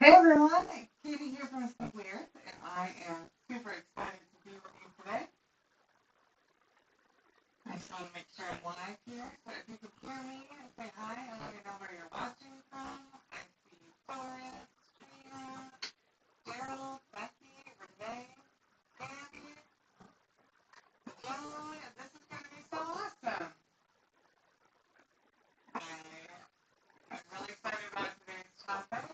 Hey everyone, Katie here from Simply Earth, and I am super excited to be with you today. I just want to make sure I'm live here, so if you can hear me, say hi and let me know where you're watching from. I see Forrest, Trina, Daryl, Becky, Renee, Andy, Joan, and this is going to be so awesome. I'm really excited about today's topic.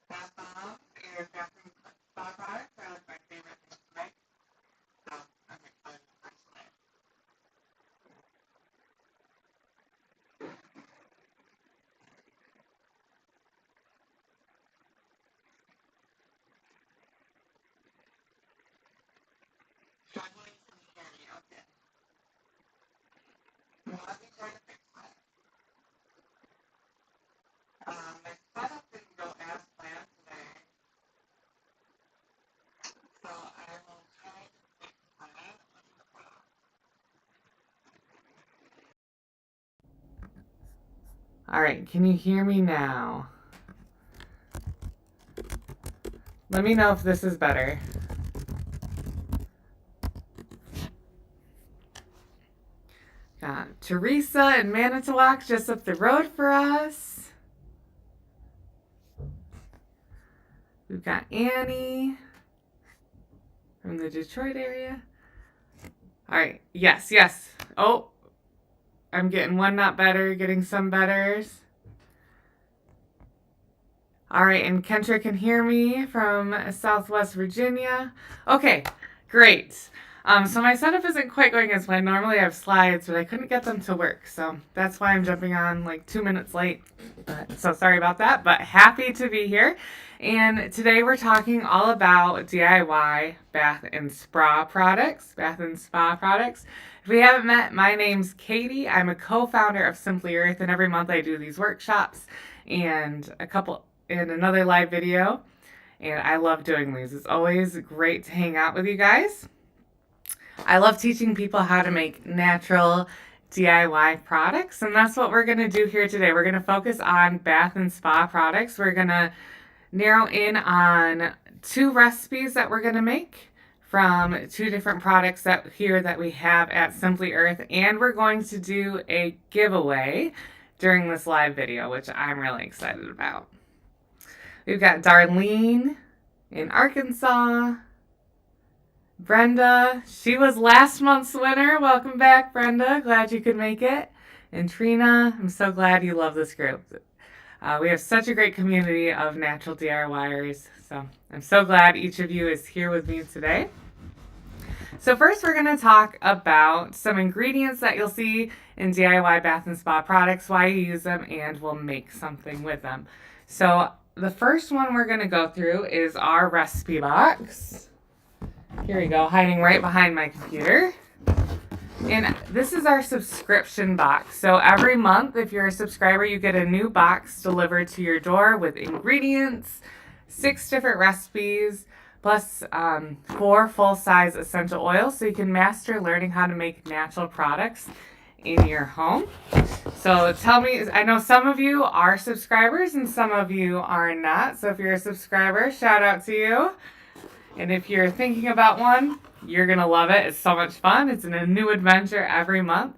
Bath bombs and bathroom spa products are like my favorite things to make, so I'm excited for today. Struggling to hear me, okay. Well, let me try to fix that. My setup didn't go as planned today, so I will try to fix that. All right, can you hear me now? Let me know if this is better. Got Teresa in Manitowoc just up the road for us. We've got Annie from the Detroit area. All right, yes. Oh, I'm getting one not better, getting some betters. All right, and Kendra can hear me from Southwest Virginia. Okay, great. So my setup isn't quite going as planned. Normally I have slides, but I couldn't get them to work. So that's why I'm jumping on like 2 minutes late. So sorry about that, but happy to be here. And today we're talking all about DIY bath and spa products. If we haven't met, my name's Katie. I'm a co-founder of Simply Earth, and every month I do these workshops and another live video. And I love doing these. It's always great to hang out with you guys. I love teaching people how to make natural DIY products, and that's what we're going to do here today. We're going to focus on bath and spa products. We're going to narrow in on 2 recipes that we're going to make from 2 different products that we have at Simply Earth, and we're going to do a giveaway during this live video, which I'm really excited about. We've got Darlene in Arkansas. Brenda, she was last month's winner. Welcome back, Brenda. Glad you could make it. And Trina, I'm so glad you love this group. We have such a great community of natural DIYers. So I'm so glad each of you is here with me today. So first we're going to talk about some ingredients that you'll see in DIY bath and spa products, why you use them, and we'll make something with them. So the first one we're going to go through is our recipe box. Here we go, hiding right behind my computer. And this is our subscription box. So every month, if you're a subscriber, you get a new box delivered to your door with ingredients, 6 different recipes, plus 4 full-size essential oils, so you can master learning how to make natural products in your home. So tell me, I know some of you are subscribers and some of you are not. So if you're a subscriber, shout out to you. And if you're thinking about one, you're going to love it. It's so much fun. It's a new adventure every month.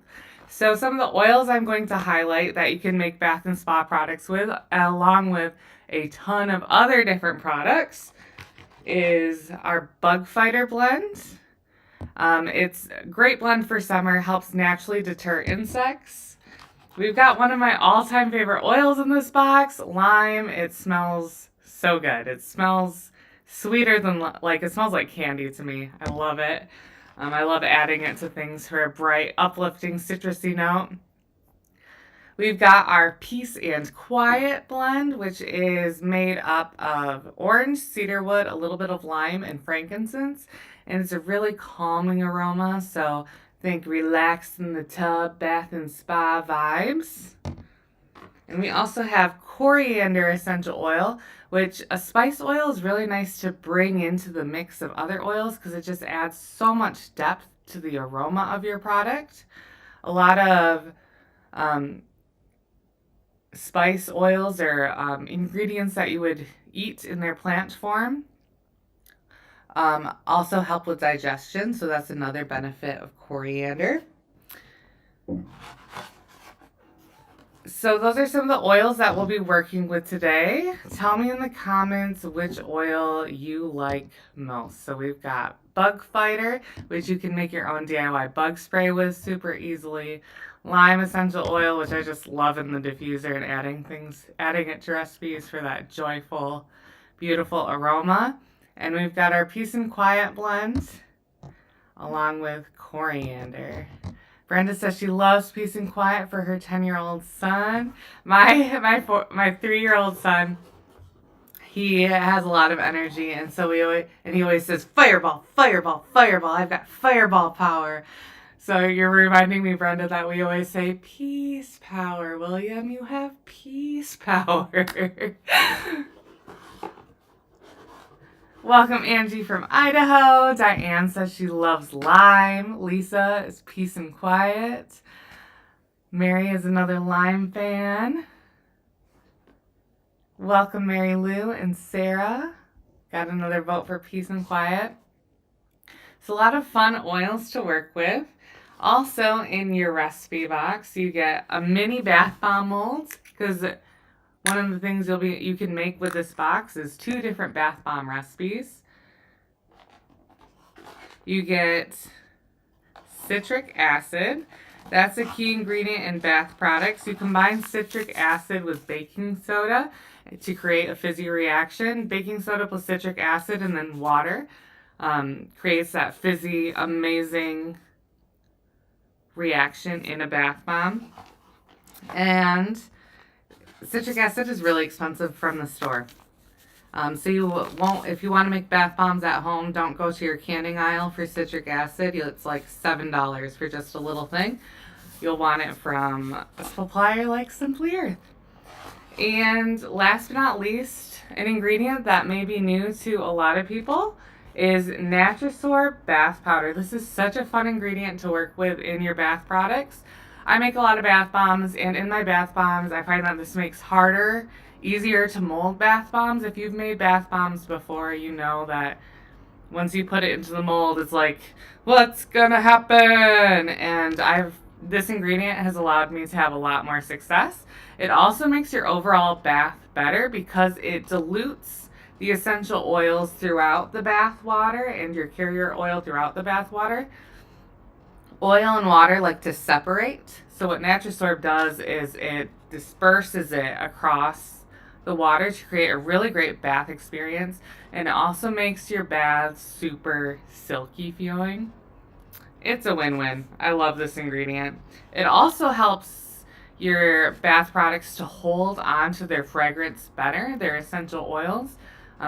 So some of the oils I'm going to highlight that you can make bath and spa products with, along with a ton of other different products, is our Bug Fighter blend. It's a great blend for summer, helps naturally deter insects. We've got one of my all-time favorite oils in this box, lime. It smells so good. It smells sweeter than, it smells like candy to me. I love it. I love adding it to things for a bright, uplifting, citrusy note. We've got our Peace and Quiet blend, which is made up of orange, cedarwood, a little bit of lime, and frankincense. And it's a really calming aroma, so think relax in the tub, bath and spa vibes. And we also have coriander essential oil, which a spice oil is really nice to bring into the mix of other oils because it just adds so much depth to the aroma of your product. A lot of spice oils or ingredients that you would eat in their plant form. Also help with digestion, so that's another benefit of coriander. So those are some of the oils that we'll be working with today. Tell me in the comments which oil you like most. So we've got Bug Fighter, which you can make your own DIY bug spray with super easily. Lime essential oil, which I just love in the diffuser and adding it to recipes for that joyful, beautiful aroma. And we've got our Peace and Quiet blend along with coriander. Brenda says she loves Peace and Quiet for her 10-year-old son. My 3-year-old son, he has a lot of energy, and so he always says, "Fireball, fireball, fireball. I've got fireball power." So you're reminding me, Brenda, that we always say, "Peace power, William. You have peace power." Welcome, Angie from Idaho. Diane says she loves lime. Lisa is Peace and Quiet. Mary is another lime fan. Welcome, Mary Lou and Sarah. Got another vote for Peace and Quiet. So a lot of fun oils to work with. Also in your recipe box, you get a mini bath bomb mold, because one of the things you can make with this box is 2 different bath bomb recipes. You get citric acid. That's a key ingredient in bath products. You combine citric acid with baking soda to create a fizzy reaction. Baking soda plus citric acid and then water creates that fizzy, amazing reaction in a bath bomb. And citric acid is really expensive from the store. So you won't, if you want to make bath bombs at home, don't go to your canning aisle for citric acid. It's like $7 for just a little thing. You'll want it from a supplier like Simply Earth. And last but not least, an ingredient that may be new to a lot of people is Natrasorb bath powder. This is such a fun ingredient to work with in your bath products. I make a lot of bath bombs, and in my bath bombs, I find that this makes easier to mold bath bombs. If you've made bath bombs before, you know that once you put it into the mold, it's like, what's gonna happen? And this ingredient has allowed me to have a lot more success. It also makes your overall bath better because it dilutes the essential oils throughout the bath water and your carrier oil throughout the bath water. Oil and water like to separate. So what Natrasorb does is it disperses it across the water to create a really great bath experience. And it also makes your baths super silky feeling. It's a win-win. I love this ingredient. It also helps your bath products to hold on to their fragrance better, their essential oils,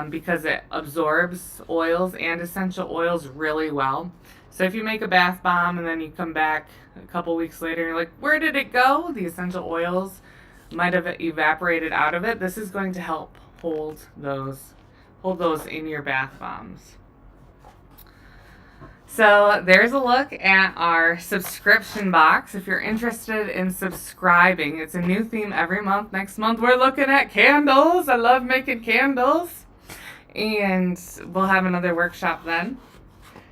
because it absorbs oils and essential oils really well. So if you make a bath bomb and then you come back a couple weeks later and you're like, where did it go? The essential oils might have evaporated out of it. This is going to help hold those in your bath bombs. So there's a look at our subscription box. If you're interested in subscribing, it's a new theme every month. Next month we're looking at candles. I love making candles. And we'll have another workshop then.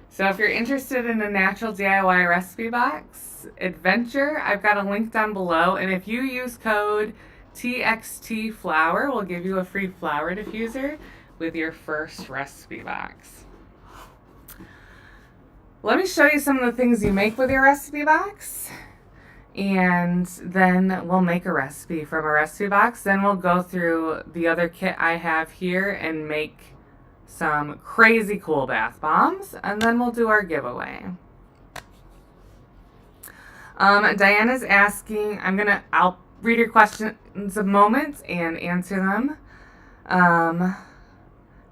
So if you're interested in a natural DIY recipe box adventure, I've got a link down below. And if you use code TXTFlower, we'll give you a free flower diffuser with your first recipe box. Let me show you some of the things you make with your recipe box, and then we'll make a recipe from a recipe box. Then we'll go through the other kit I have here and make some crazy cool bath bombs, and then we'll do our giveaway. Diana's asking, I'll read your questions a moment and answer them.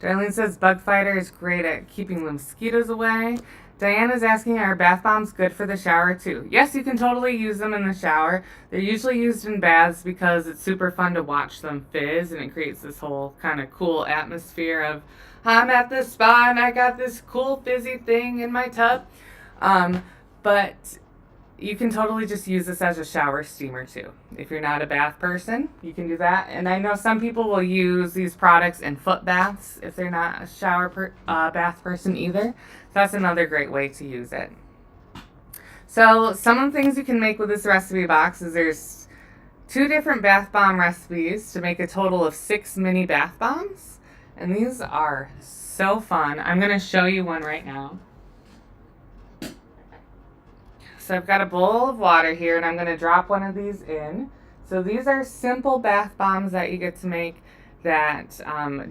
Darlene says Bug Fighter is great at keeping the mosquitoes away. Diana's asking, are bath bombs good for the shower too? Yes, you can totally use them in the shower. They're usually used in baths because it's super fun to watch them fizz, and it creates this whole kind of cool atmosphere of, I'm at the spa and I got this cool fizzy thing in my tub. But you can totally just use this as a shower steamer too. If you're not a bath person, you can do that. And I know some people will use these products in foot baths if they're not a bath person either. So that's another great way to use it. So some of the things you can make with this recipe box is there's 2 different bath bomb recipes to make a total of 6 mini bath bombs. And these are so fun. I'm going to show you one right now. So I've got a bowl of water here, and I'm going to drop one of these in. So these are simple bath bombs that you get to make that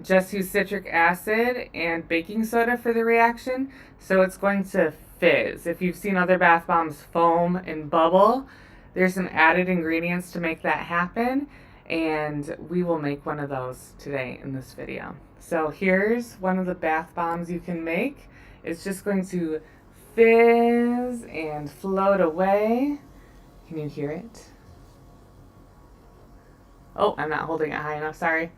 just use citric acid and baking soda for the reaction. So it's going to fizz. If you've seen other bath bombs foam and bubble, there's some added ingredients to make that happen. And we will make one of those today in this video. So here's one of the bath bombs you can make. It's just going to fizz and float away. Can you hear it? Oh, I'm not holding it high enough, sorry.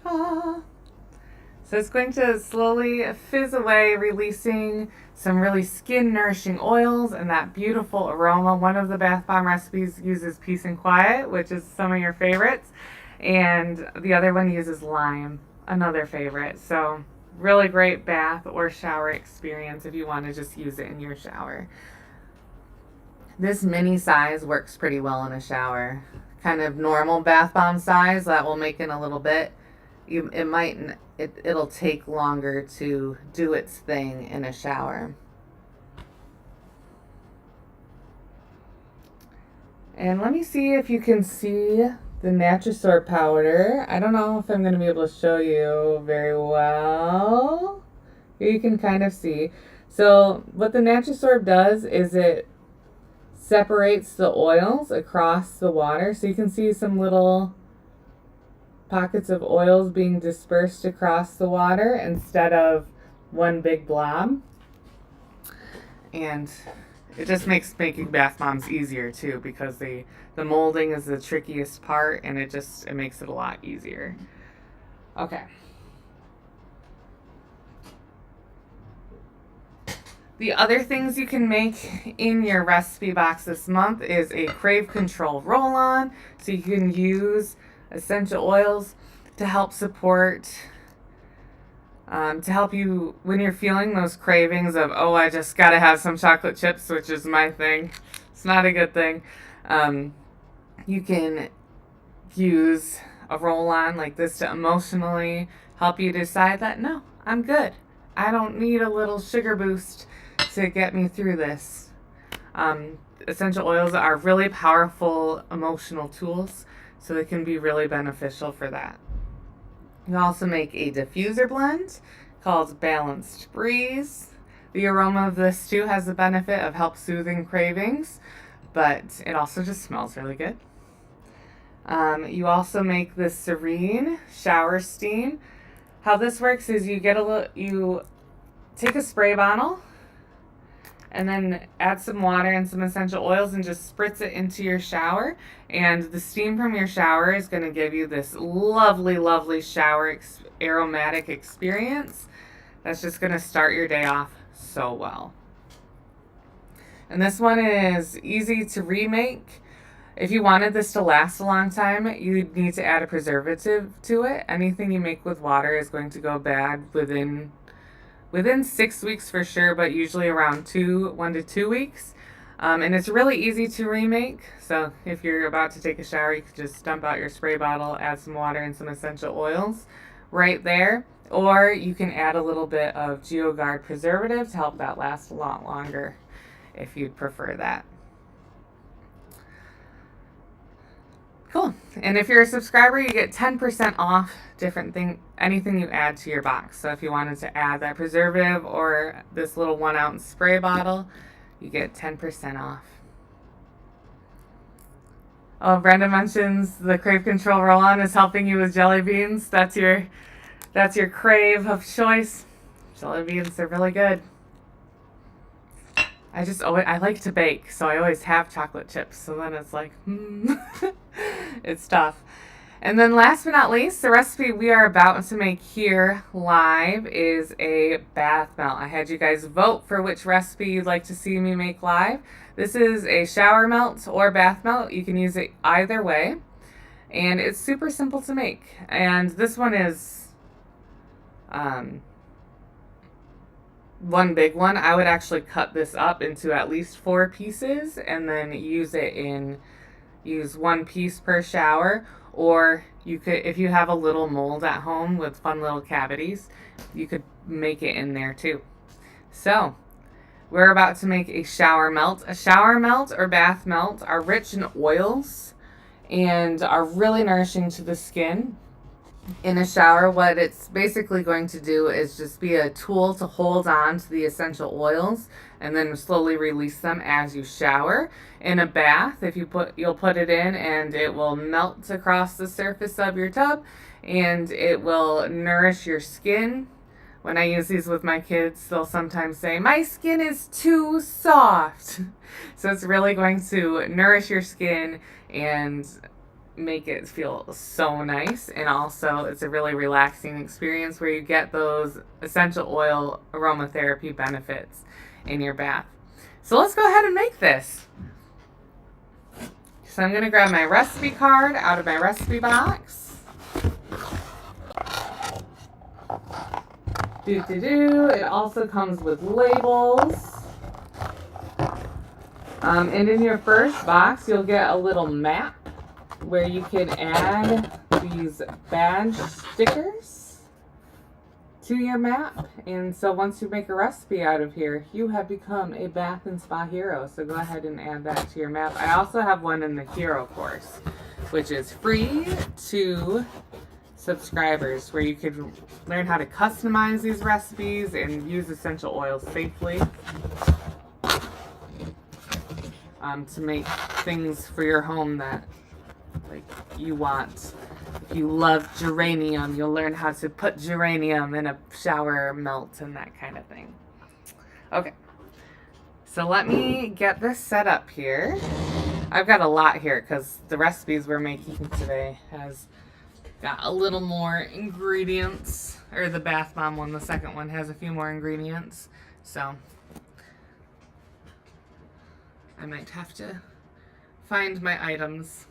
Ah. So it's going to slowly fizz away, releasing some really skin nourishing oils and that beautiful aroma. One of the bath bomb recipes uses peace and quiet, which is some of your favorites. And the other one uses lime, another favorite. So really great bath or shower experience if you want to just use it in your shower. This mini size works pretty well in a shower. Kind of normal bath bomb size that will make in a little bit. It'll take longer to do its thing in a shower. And let me see if you can see the Natrasorb powder. I don't know if I'm going to be able to show you very well. Here you can kind of see. So what the Natrasorb does is it separates the oils across the water. So you can see some little pockets of oils being dispersed across the water instead of one big blob. And it just makes making bath bombs easier too, because the molding is the trickiest part, and it makes it a lot easier. Okay. The other things you can make in your recipe box this month is a crave control roll-on. So you can use essential oils to help support, to help you when you're feeling those cravings of, oh, I just got to have some chocolate chips, which is my thing. It's not a good thing. You can use a roll-on like this to emotionally help you decide that, no, I'm good. I don't need a little sugar boost to get me through this. Essential oils are really powerful emotional tools, so they can be really beneficial for that. You also make a diffuser blend called Balanced Breeze. The aroma of this too has the benefit of help soothing cravings, but it also just smells really good. You also make the Serene Shower Steam. How this works is you take a spray bottle and then add some water and some essential oils and just spritz it into your shower. And the steam from your shower is going to give you this lovely, lovely shower aromatic experience that's just going to start your day off so well. And this one is easy to remake. If you wanted this to last a long time, you'd need to add a preservative to it. Anything you make with water is going to go bad within 6 weeks for sure, but usually around 1 to 2 weeks. And it's really easy to remake. So if you're about to take a shower, you can just dump out your spray bottle, add some water and some essential oils right there. Or you can add a little bit of GeoGuard preservative to help that last a lot longer if you'd prefer that. Cool. And if you're a subscriber, you get 10% off anything you add to your box. So if you wanted to add that preservative or this little 1 ounce spray bottle, you get 10% off. Oh, Brenda mentions the Crave Control Roll-On is helping you with jelly beans. That's your crave of choice. Jelly beans are really good. I like to bake, so I always have chocolate chips. So then it's like, it's tough. And then last but not least, the recipe we are about to make here live is a bath melt. I had you guys vote for which recipe you'd like to see me make live. This is a shower melt or bath melt. You can use it either way. And it's super simple to make. And this one is one big one. I would actually cut this up into at least 4 pieces and then use one piece per shower. Or you could, if you have a little mold at home with fun little cavities, you could make it in there too. So we're about to make a shower melt. A shower melt or bath melt are rich in oils and are really nourishing to the skin. In a shower, what it's basically going to do is just be a tool to hold on to the essential oils and then slowly release them as you shower. In a bath, you'll put it in and it will melt across the surface of your tub and it will nourish your skin. When I use these with my kids, they'll sometimes say, "My skin is too soft." So it's really going to nourish your skin and make it feel so nice. And also, it's a really relaxing experience where you get those essential oil aromatherapy benefits in your bath. So let's go ahead and make this. So I'm going to grab my recipe card out of my recipe box. It also comes with labels. And in your first box, you'll get a little map where you can add these badge stickers to your map. And so once you make a recipe out of here, you have become a bath and spa hero. So go ahead and add that to your map. I also have one in the hero course, which is free to subscribers, where you can learn how to customize these recipes and use essential oils safely to make things for your home that you want. If you love geranium, you'll learn how to put geranium in a shower melt and that kind of thing. Okay, so let me get this set up here. I've got a lot here because the recipes we're making today has got a little more ingredients, or the bath bomb one, the second one, has a few more ingredients. So I might have to find my items,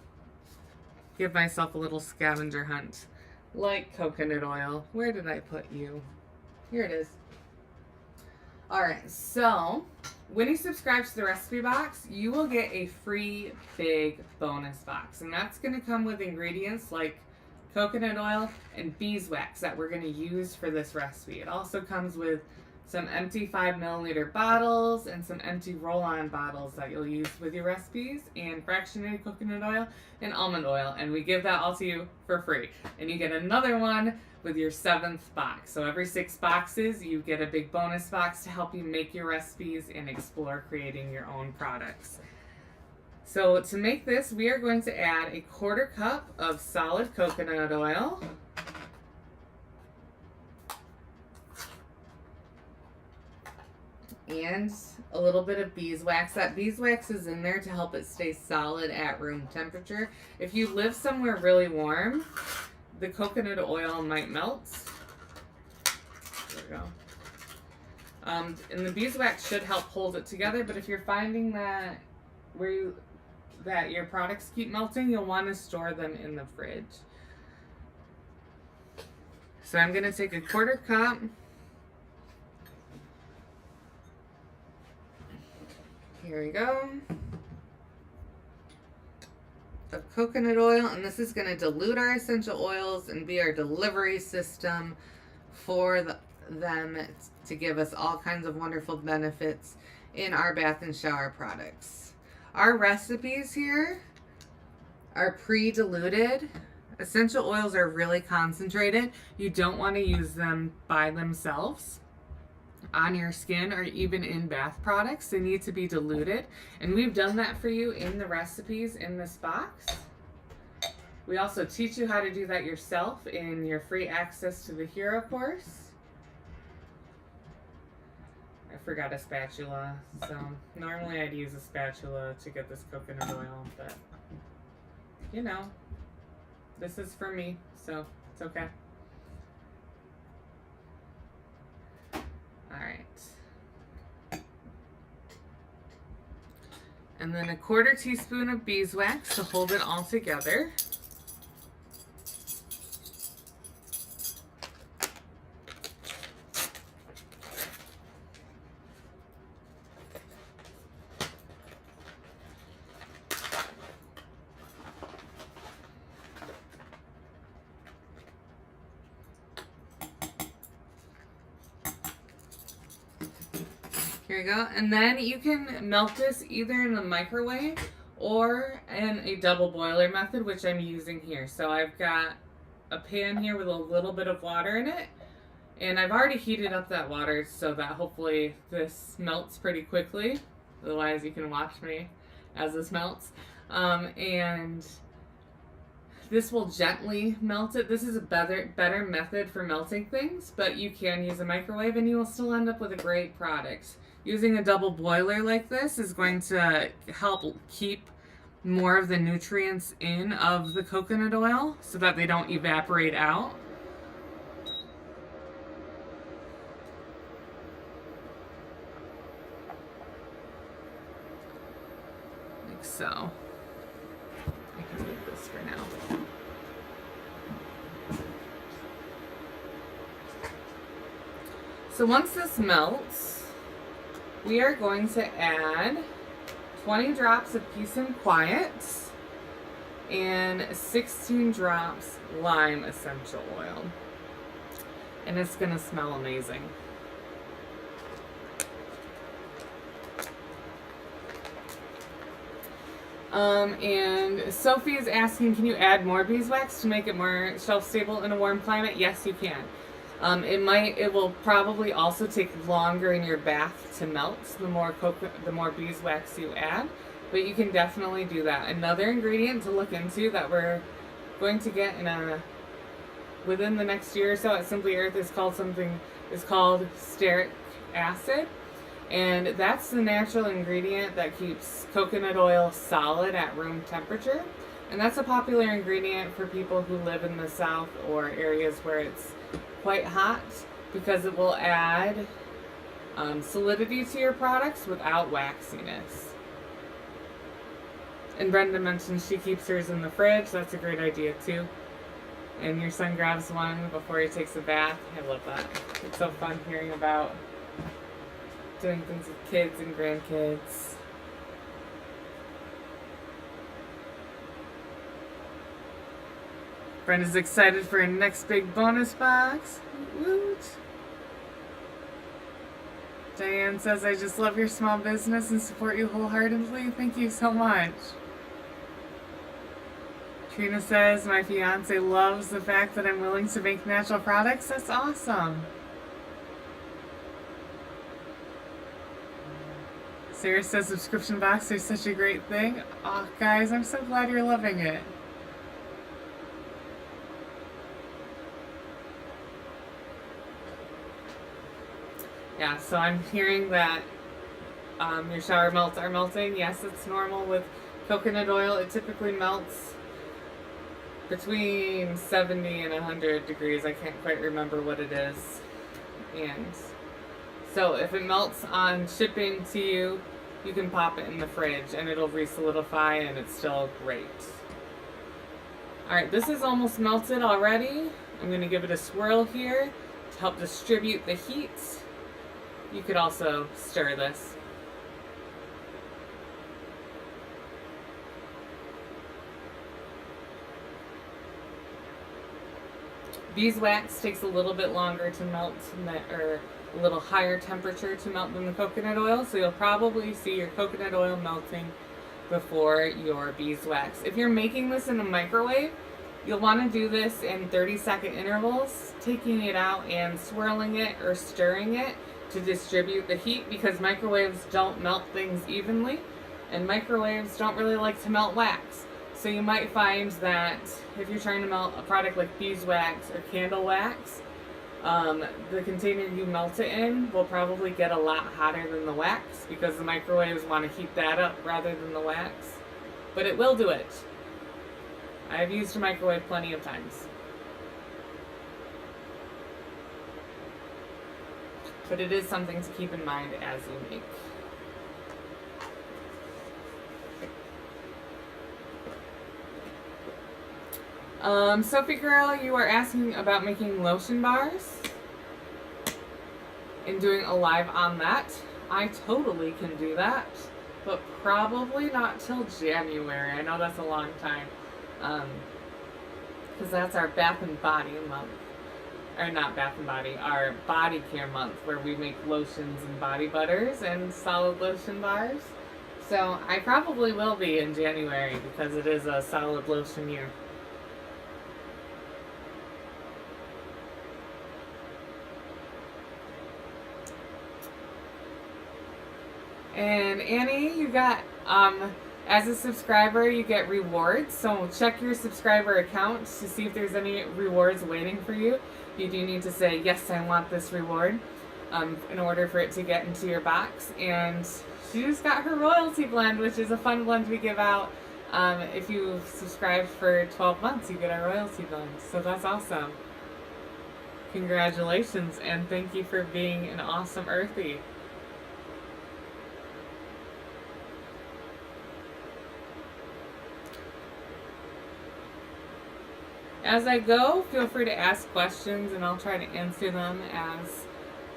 give myself a little scavenger hunt, like coconut oil. Where did I put you? Here it is. Alright, so when you subscribe to the recipe box, you will get a free big bonus box. And that's going to come with ingredients like coconut oil and beeswax that we're going to use for this recipe. It also comes with some empty 5 milliliter bottles and some empty roll-on bottles that you'll use with your recipes, and fractionated coconut oil and almond oil, and we give that all to you for free. And you get another one with your 7th box. So every 6 boxes you get a big bonus box to help you make your recipes and explore creating your own products. So to make this, we are going to add a 1/4 cup of solid coconut oil, and a little bit of beeswax. That beeswax is in there to help it stay solid at room temperature. If you live somewhere really warm, the coconut oil might melt. There we go. And the beeswax should help hold it together, but if you're finding that that your products keep melting, you'll want to store them in the fridge. So I'm going to take a 1/4 cup Here we go. Of coconut oil, and this is going to dilute our essential oils and be our delivery system for them to give us all kinds of wonderful benefits in our bath and shower products. Our recipes here are pre-diluted. Essential oils are really concentrated. You don't want to use them by themselves on your skin or even in bath products. They need to be diluted, and we've done that for you in the recipes in this box. We also teach you how to do that yourself in your free access to the Hero course. I forgot a spatula, so normally I'd use a spatula to get this coconut oil, but you know, This is for me, so it's okay. Alright. And then a 1/4 teaspoon of beeswax to hold it all together. Here we go. And then you can melt this either in the microwave or in a double boiler method, which I'm using here. So I've got a pan here with a little bit of water in it. And I've already heated up that water so that hopefully this melts pretty quickly. Otherwise you can watch me as this melts. And this will gently melt it. This is a better method for melting things, but you can use a microwave and you will still end up with a great product. Using a double boiler like this is going to help keep more of the nutrients in of the coconut oil so that they don't evaporate out. Like so. I can leave this for now. So once this melts, we are going to add 20 drops of Peace and Quiet and 16 drops lime essential oil. And it's going to smell amazing. And Sophie is asking, can you add more beeswax to make it more shelf stable in a warm climate? Yes, you can. It will probably also take longer in your bath to melt the more beeswax you add, but you can definitely do that. Another ingredient to look into that we're going to get within the next year or so at Simply Earth is called stearic acid, and that's the natural ingredient that keeps coconut oil solid at room temperature, and that's a popular ingredient for people who live in the South or areas where it's quite hot, because it will add solidity to your products without waxiness. And Brenda mentioned she keeps hers in the fridge. That's a great idea too. And your son grabs one before he takes a bath. I love that. It's so fun hearing about doing things with kids and grandkids. Brenda's excited for her next big bonus box. Woot! Diane says, I just love your small business and support you wholeheartedly. Thank you so much. Trina says, my fiance loves the fact that I'm willing to make natural products. That's awesome. Sarah says, subscription box are such a great thing. Oh, guys, I'm so glad you're loving it. Yeah, so I'm hearing that your shower melts are melting. Yes, it's normal with coconut oil. It typically melts between 70 and 100 degrees. I can't quite remember what it is. And so if it melts on shipping to you, you can pop it in the fridge and it'll re-solidify and it's still great. Alright, this is almost melted already. I'm going to give it a swirl here to help distribute the heat. You could also stir this. Beeswax takes a little bit longer to melt, or a little higher temperature to melt than the coconut oil, so you'll probably see your coconut oil melting before your beeswax. If you're making this in a microwave, you'll want to do this in 30-second intervals, taking it out and swirling it or stirring it to distribute the heat, because microwaves don't melt things evenly and microwaves don't really like to melt wax. So you might find that if you're trying to melt a product like beeswax or candle wax, the container you melt it in will probably get a lot hotter than the wax, because the microwaves want to heat that up rather than the wax. But it will do it. I've used a microwave plenty of times. But it is something to keep in mind as you make. Sophie Girl, you are asking about making lotion bars and doing a live on that. I totally can do that, but probably not till January. I know that's a long time, because that's our Bath and Body month. Or not Bath and Body, our body care month, where we make lotions and body butters and solid lotion bars. So I probably will be in January because it is a solid lotion year. And Annie, you got, as a subscriber, you get rewards. So check your subscriber account to see if there's any rewards waiting for you. You do need to say, yes, I want this reward, in order for it to get into your box. And she just got her royalty blend, which is a fun blend we give out. If you subscribe for 12 months, you get a royalty blend. So that's awesome. Congratulations, and thank you for being an awesome Earthie. As I go, feel free to ask questions and I'll try to answer them as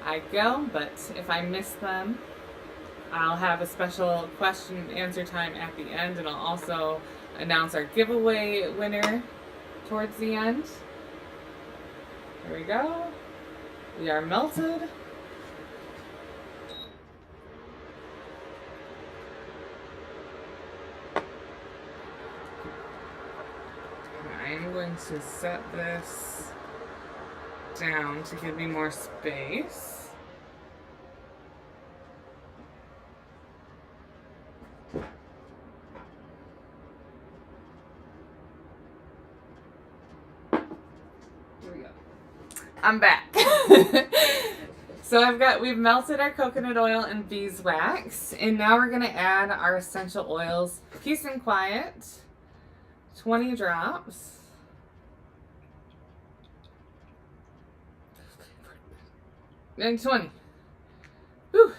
I go, but if I miss them, I'll have a special question and answer time at the end, and I'll also announce our giveaway winner towards the end. Here we go. We are melted. I'm going to set this down to give me more space. Here we go. I'm back. So we've melted our coconut oil and beeswax, and now we're gonna add our essential oils, Peace and Quiet, 20 drops. And 20. Whew.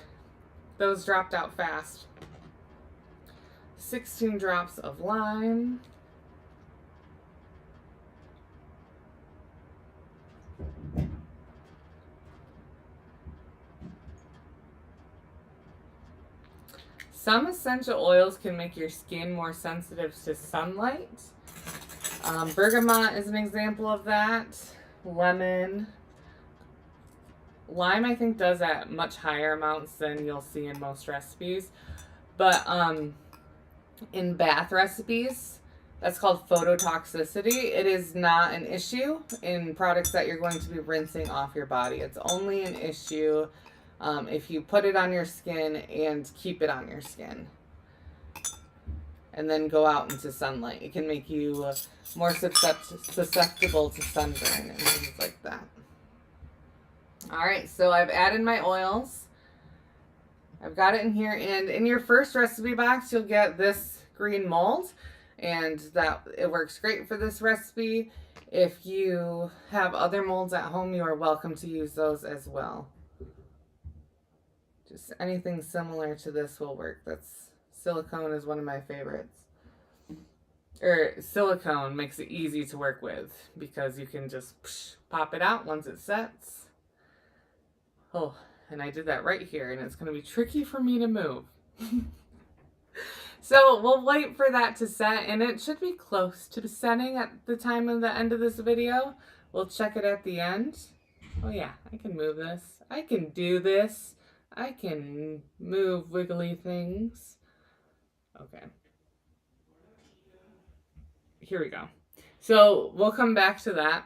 Those dropped out fast. 16 drops of lime. Some essential oils can make your skin more sensitive to sunlight. Bergamot is an example of that. Lemon. Lime, I think, does at much higher amounts than you'll see in most recipes. But in bath recipes, that's called phototoxicity. It is not an issue in products that you're going to be rinsing off your body. It's only an issue if you put it on your skin and keep it on your skin and then go out into sunlight. It can make you more susceptible to sunburn and things like that. All right, so I've added my oils. I've got it in here, and in your first recipe box, you'll get this green mold, and that it works great for this recipe. If you have other molds at home, you are welcome to use those as well. Just anything similar to this will work. Silicone is one of my favorites. Silicone makes it easy to work with because you can just pop it out once it sets. Oh, and I did that right here, and it's going to be tricky for me to move. So we'll wait for that to set, and it should be close to setting at the time of the end of this video. We'll check it at the end. Oh yeah, I can move this. I can do this. I can move wiggly things. Okay. Here we go. So we'll come back to that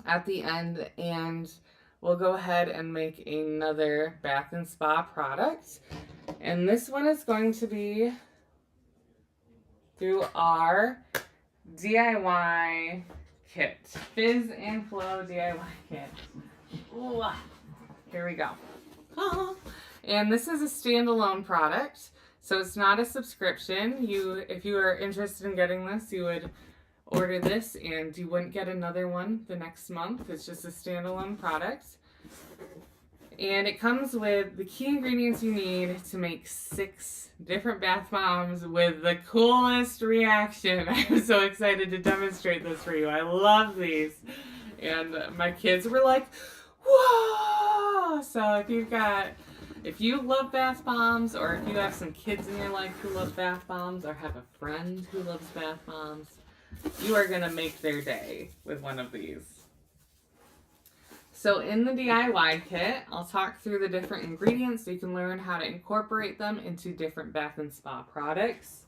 at the end, and we'll go ahead and make another Bath and Spa product. And this one is going to be through our DIY kit. Fizz and Flow DIY kit. Ooh, here we go. And this is a standalone product, so it's not a subscription. If you are interested in getting this, you would order this and you wouldn't get another one the next month. It's just a standalone product. And it comes with the key ingredients you need to make 6 different bath bombs with the coolest reaction. I'm so excited to demonstrate this for you. I love these. And my kids were like, whoa! So if you love bath bombs, or if you have some kids in your life who love bath bombs, or have a friend who loves bath bombs, you are going to make their day with one of these. So in the DIY kit, I'll talk through the different ingredients so you can learn how to incorporate them into different bath and spa products.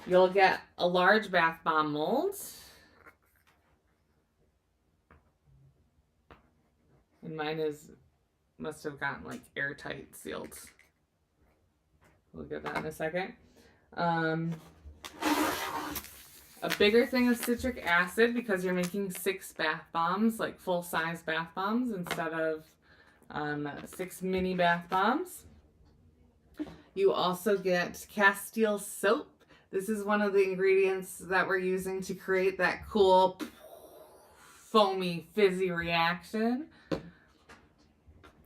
You'll get a large bath bomb mold. And mine must have gotten like airtight sealed. We'll get that in a second. A bigger thing of citric acid because you're making 6 bath bombs, like full-size bath bombs instead of 6 mini bath bombs. You also get Castile soap. This is one of the ingredients that we're using to create that cool foamy fizzy reaction.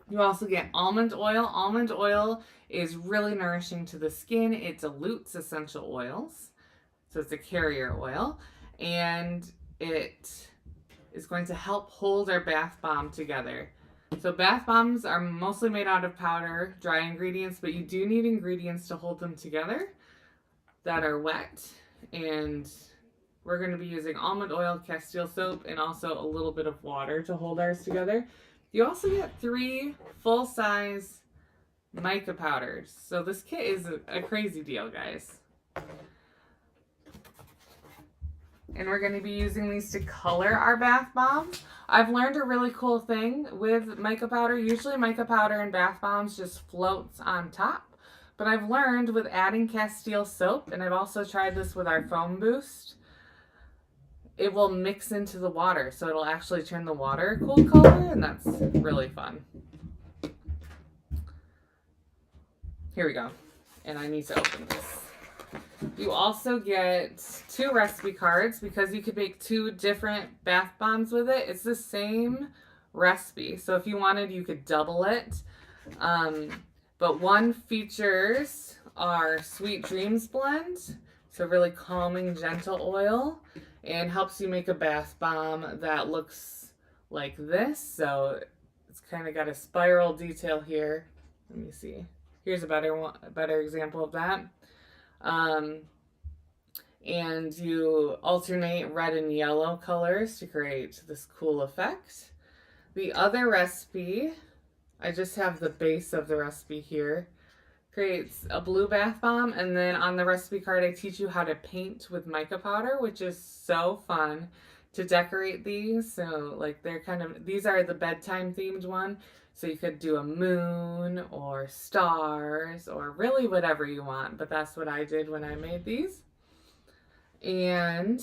You also get almond oil. Almond oil is really nourishing to the skin. It dilutes essential oils. So it's a carrier oil, and it is going to help hold our bath bomb together. So bath bombs are mostly made out of powder, dry ingredients, but you do need ingredients to hold them together that are wet. And we're going to be using almond oil, Castile soap, and also a little bit of water to hold ours together. You also get 3 full-size mica powders. So this kit is a crazy deal, guys. And we're going to be using these to color our bath bombs. I've learned a really cool thing with mica powder. Usually mica powder in bath bombs just floats on top. But I've learned with adding Castile soap, and I've also tried this with our foam boost, it will mix into the water. So it'll actually turn the water a cool color, and that's really fun. Here we go. And I need to open this. You also get 2 recipe cards because you could make 2 different bath bombs with it. It's the same recipe. So if you wanted, you could double it. But one features our Sweet Dreams blend. So really calming, gentle oil. And helps you make a bath bomb that looks like this. So it's kind of got a spiral detail here. Let me see. Here's a better example of that. And you alternate red and yellow colors to create this cool effect. The other recipe, I just have the base of the recipe here, creates a blue bath bomb, and then on the recipe card I teach you how to paint with mica powder, which is so fun to decorate these. So like these are the bedtime themed one. So you could do a moon or stars or really whatever you want, but that's what I did when I made these. And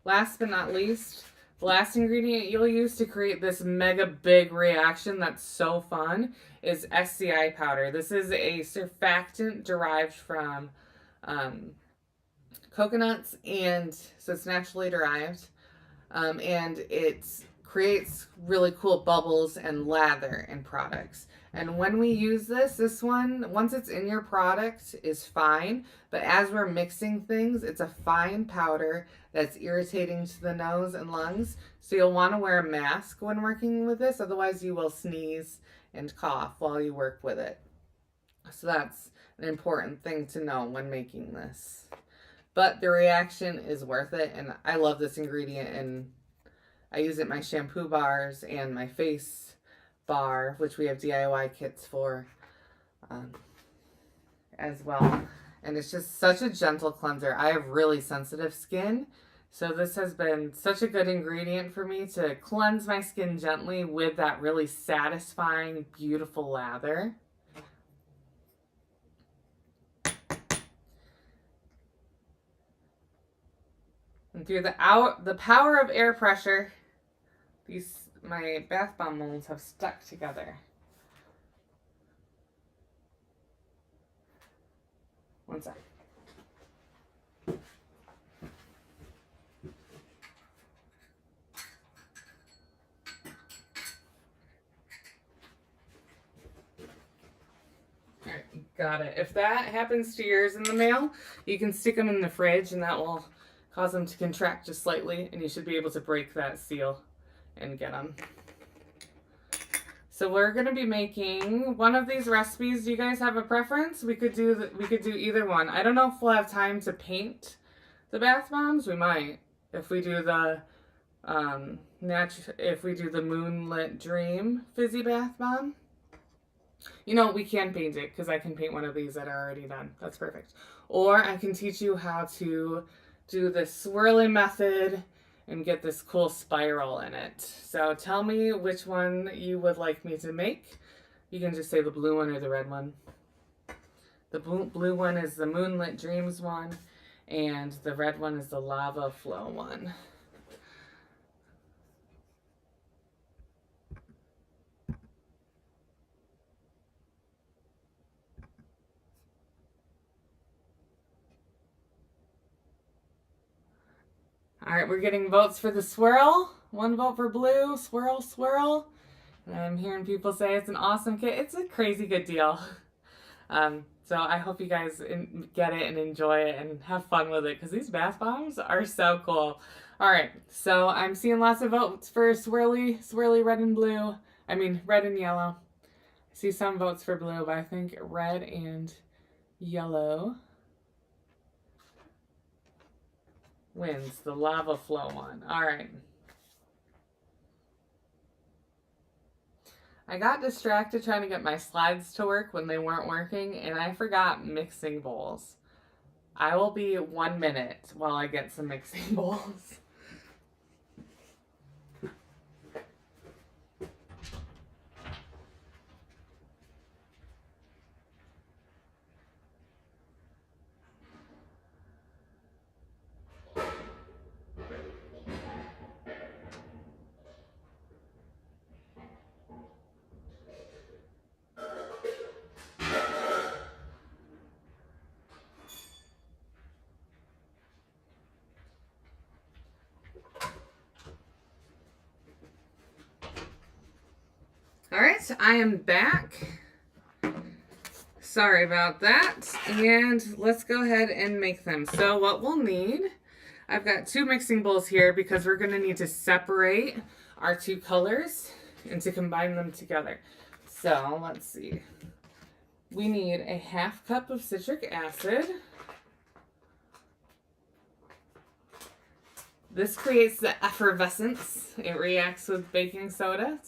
last but not least, the last ingredient you'll use to create this mega big reaction that's so fun is SCI powder. This is a surfactant derived from coconuts, and so it's naturally derived, and it's creates really cool bubbles and lather in products. And when we use this one, once it's in your product, is fine. But as we're mixing things, it's a fine powder that's irritating to the nose and lungs. So you'll want to wear a mask when working with this. Otherwise, you will sneeze and cough while you work with it. So that's an important thing to know when making this. But the reaction is worth it. And I love this ingredient, and I use it in my shampoo bars and my face bar, which we have DIY kits for as well. And it's just such a gentle cleanser. I have really sensitive skin, so this has been such a good ingredient for me to cleanse my skin gently with that really satisfying, beautiful lather. And through the power of air pressure, my bath bomb molds have stuck together. One sec. Got it. If that happens to yours in the mail, you can stick them in the fridge and that will cause them to contract just slightly and you should be able to break that seal and get them. So we're going to be making one of these recipes. Do you guys have a preference? We could do either one. I don't know if we'll have time to paint the bath bombs. We might. If we do the Moonlit Dream fizzy bath bomb. You know, we can paint it because I can paint one of these that are already done. That's perfect. Or I can teach you how to do the swirly method and get this cool spiral in it. So tell me which one you would like me to make. You can just say the blue one or the red one. The blue one is the Moonlit Dreams one, and the red one is the Lava Flow one. All right, we're getting votes for the swirl. 1 vote for blue, swirl, swirl. And I'm hearing people say it's an awesome kit. It's a crazy good deal. So I hope you guys get it and enjoy it and have fun with it because these bath bombs are so cool. All right, so I'm seeing lots of votes for swirly red and blue. I mean, red and yellow. I see some votes for blue, but I think red and yellow wins, the Lava Flow one. All right. I got distracted trying to get my slides to work when they weren't working, and I forgot mixing bowls. I will be 1 minute while I get some mixing bowls. All right, I am back. Sorry about that. And let's go ahead and make them. So what we'll need, I've got 2 mixing bowls here because we're going to need to separate our 2 colors and to combine them together. So let's see. We need a 1/2 cup of citric acid. This creates the effervescence. It reacts with baking soda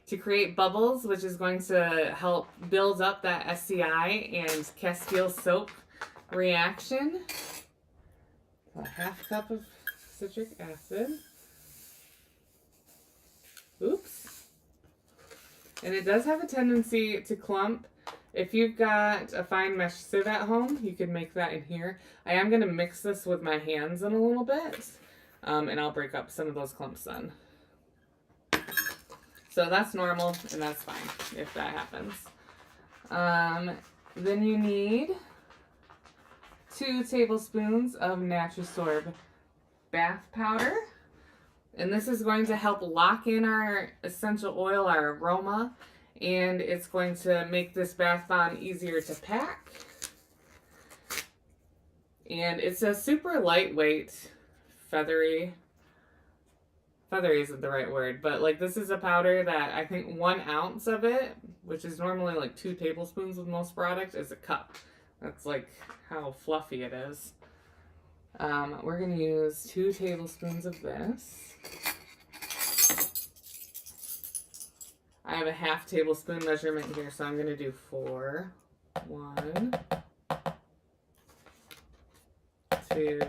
to create bubbles, which is going to help build up that SCI and Castile soap reaction. So 1/2 cup of citric acid. Oops. And it does have a tendency to clump. If you've got a fine mesh sieve at home, you can make that in here. I am going to mix this with my hands in a little bit, and I'll break up some of those clumps then. So that's normal, and that's fine if that happens. Then you need 2 tablespoons of Natrasorb bath powder. And this is going to help lock in our essential oil, our aroma, and it's going to make this bath bomb easier to pack. And it's a super lightweight, feathery isn't the right word, but like this is a powder that I think 1 ounce of it, which is normally like 2 tablespoons with most products, is a cup. That's like how fluffy it is. We're going to use 2 tablespoons of this. I have a 1/2 tablespoon measurement here, so I'm going to do 4. 1, 2,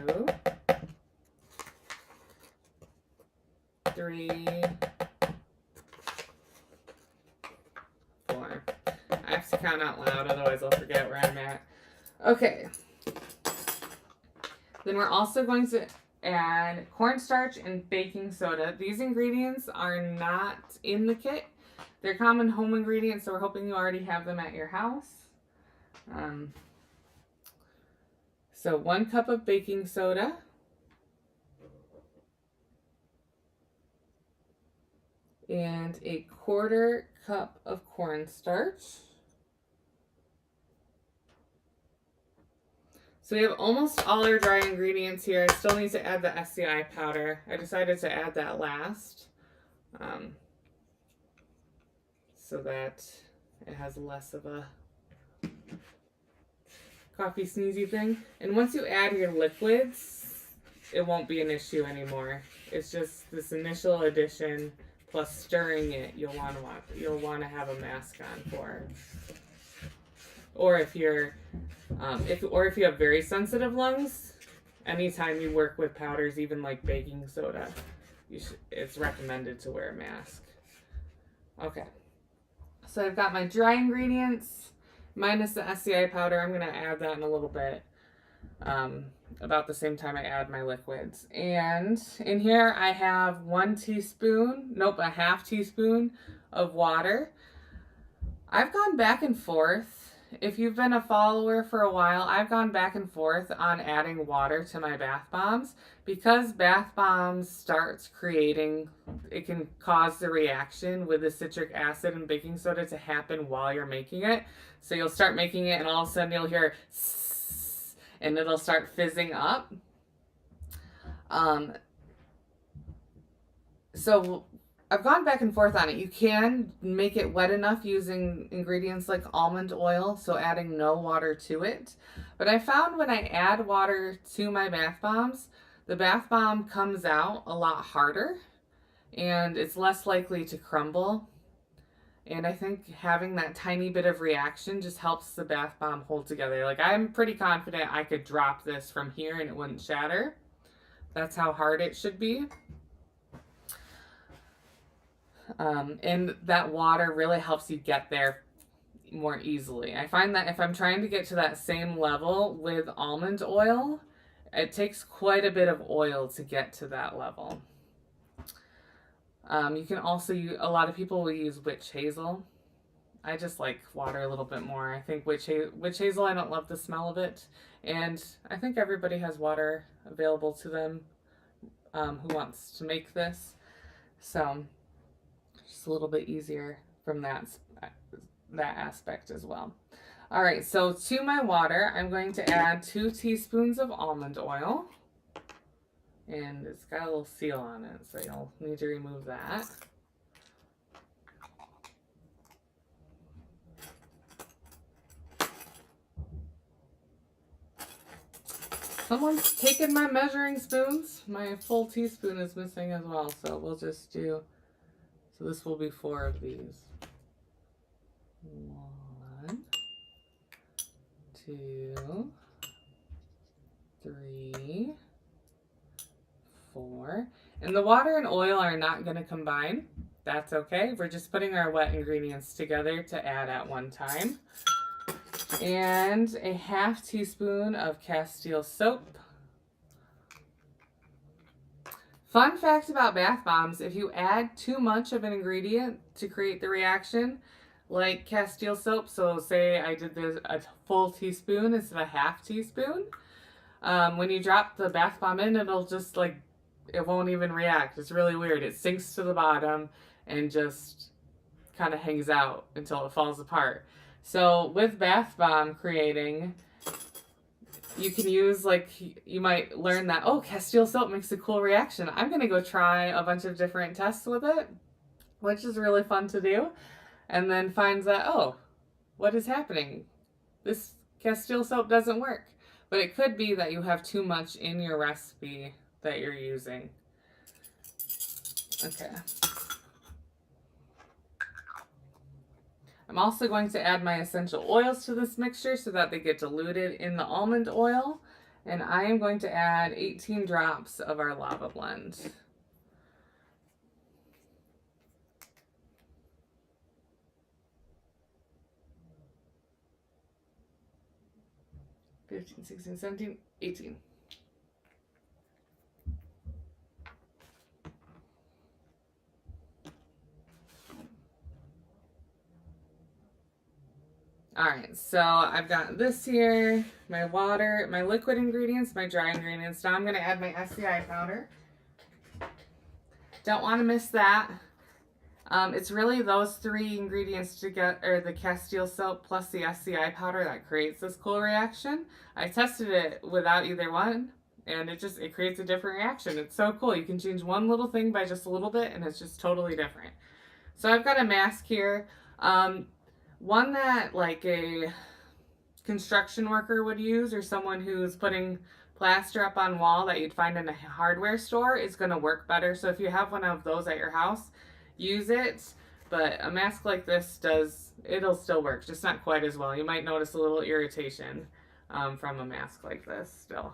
3, 4. I have to count out loud, otherwise I'll forget where I'm at. Okay. Then we're also going to add cornstarch and baking soda. These ingredients are not in the kit. They're common home ingredients, so we're hoping you already have them at your house. So 1 cup of baking soda. And a 1/4 cup of cornstarch. So we have almost all our dry ingredients here. I still need to add the SCI powder. I decided to add that last so that it has less of a coffee sneezy thing. And once you add your liquids, it won't be an issue anymore. It's just this initial addition plus stirring it you'll want to have a mask on for. Or if you're if you have very sensitive lungs, anytime you work with powders, even like baking soda, it's recommended to wear a mask. Okay, so I've got my dry ingredients minus the SCI powder. I'm going to add that in a little bit, about the same time I add my liquids. And in here I have a half teaspoon of water. I've gone back and forth. If you've been a follower for a while, I've gone back and forth on adding water to my bath bombs because bath bombs starts creating, it can cause the reaction with the citric acid and baking soda to happen while you're making it. So you'll start making it and all of a sudden you'll hear sss, and it'll start fizzing up. So I've gone back and forth on it. You can make it wet enough using ingredients like almond oil, so adding no water to it. But I found when I add water to my bath bombs, the bath bomb comes out a lot harder and it's less likely to crumble. And I think having that tiny bit of reaction just helps the bath bomb hold together. Like, I'm pretty confident I could drop this from here and it wouldn't shatter. That's how hard it should be. And that water really helps you get there more easily. I find that if I'm trying to get to that same level with almond oil, it takes quite a bit of oil to get to that level. You can also use, a lot of people will use witch hazel. I just like water a little bit more. I think witch hazel, I don't love the smell of it. And I think everybody has water available to them who wants to make this. So just a little bit easier from that aspect as well. All right, so to my water, I'm going to add 2 teaspoons of almond oil. And it's got a little seal on it, so you'll need to remove that. Someone's taken my measuring spoons. My full teaspoon is missing as well, so we'll just do, so this will be 4 of these. 1, 2, 3, 4. And the water and oil are not going to combine. That's okay. We're just putting our wet ingredients together to add at one time. And a half teaspoon of Castile soap. Fun fact about bath bombs, if you add too much of an ingredient to create the reaction, like Castile soap, so say I did this a full teaspoon instead of a half teaspoon, when you drop the bath bomb in, it'll just like, it won't even react. It's really weird. It sinks to the bottom and just kind of hangs out until it falls apart. So with bath bomb creating, you can use, like, you might learn that, oh, Castile soap makes a cool reaction. I'm going to go try a bunch of different tests with it, which is really fun to do. And then finds that, oh, what is happening? This Castile soap doesn't work. But it could be that you have too much in your recipe that you're using. Okay. I'm also going to add my essential oils to this mixture so that they get diluted in the almond oil. And I am going to add 18 drops of our lava blend. (15, 16, 17, 18). All right, so I've got this here, my water, my liquid ingredients, my dry ingredients. Now I'm going to add my SCI powder. Don't want to miss that. It's really those three ingredients together, or the Castile soap plus the SCI powder, that creates this cool reaction. I tested it without either one, and it creates a different reaction. It's so cool. You can change one little thing by just a little bit, and it's just totally different. So I've got a mask here, one that like a construction worker would use, or someone who's putting plaster up on wall that you'd find in a hardware store, is going to work better. So if you have one of those at your house, use it. But a mask like this it'll still work, just not quite as well. You might notice a little irritation from a mask like this still,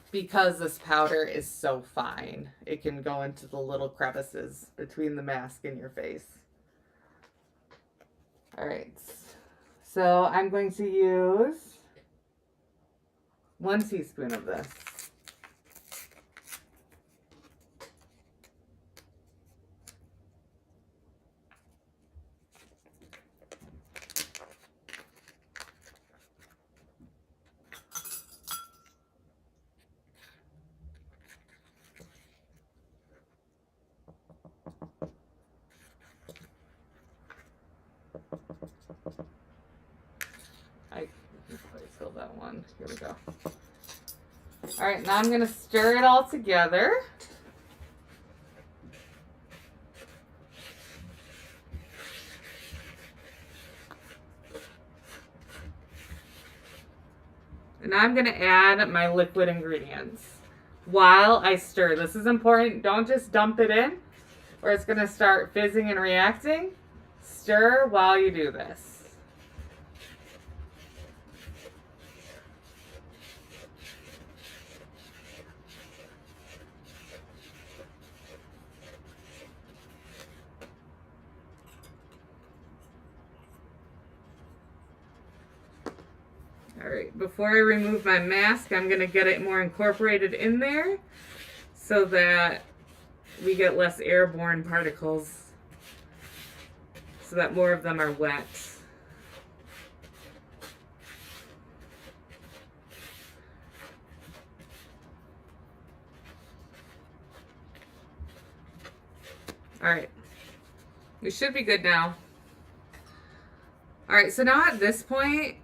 because this powder is so fine. It can go into the little crevices between the mask and your face. All right, so I'm going to use 1 teaspoon of this. I fill that one. Here we go. All right, now I'm going to stir it all together. And now I'm going to add my liquid ingredients while I stir. This is important. Don't just dump it in, or it's going to start fizzing and reacting. Stir while you do this. All right, before I remove my mask, I'm gonna get it more incorporated in there so that we get less airborne particles, so that more of them are wet. All right, we should be good now. All right, so now at this point,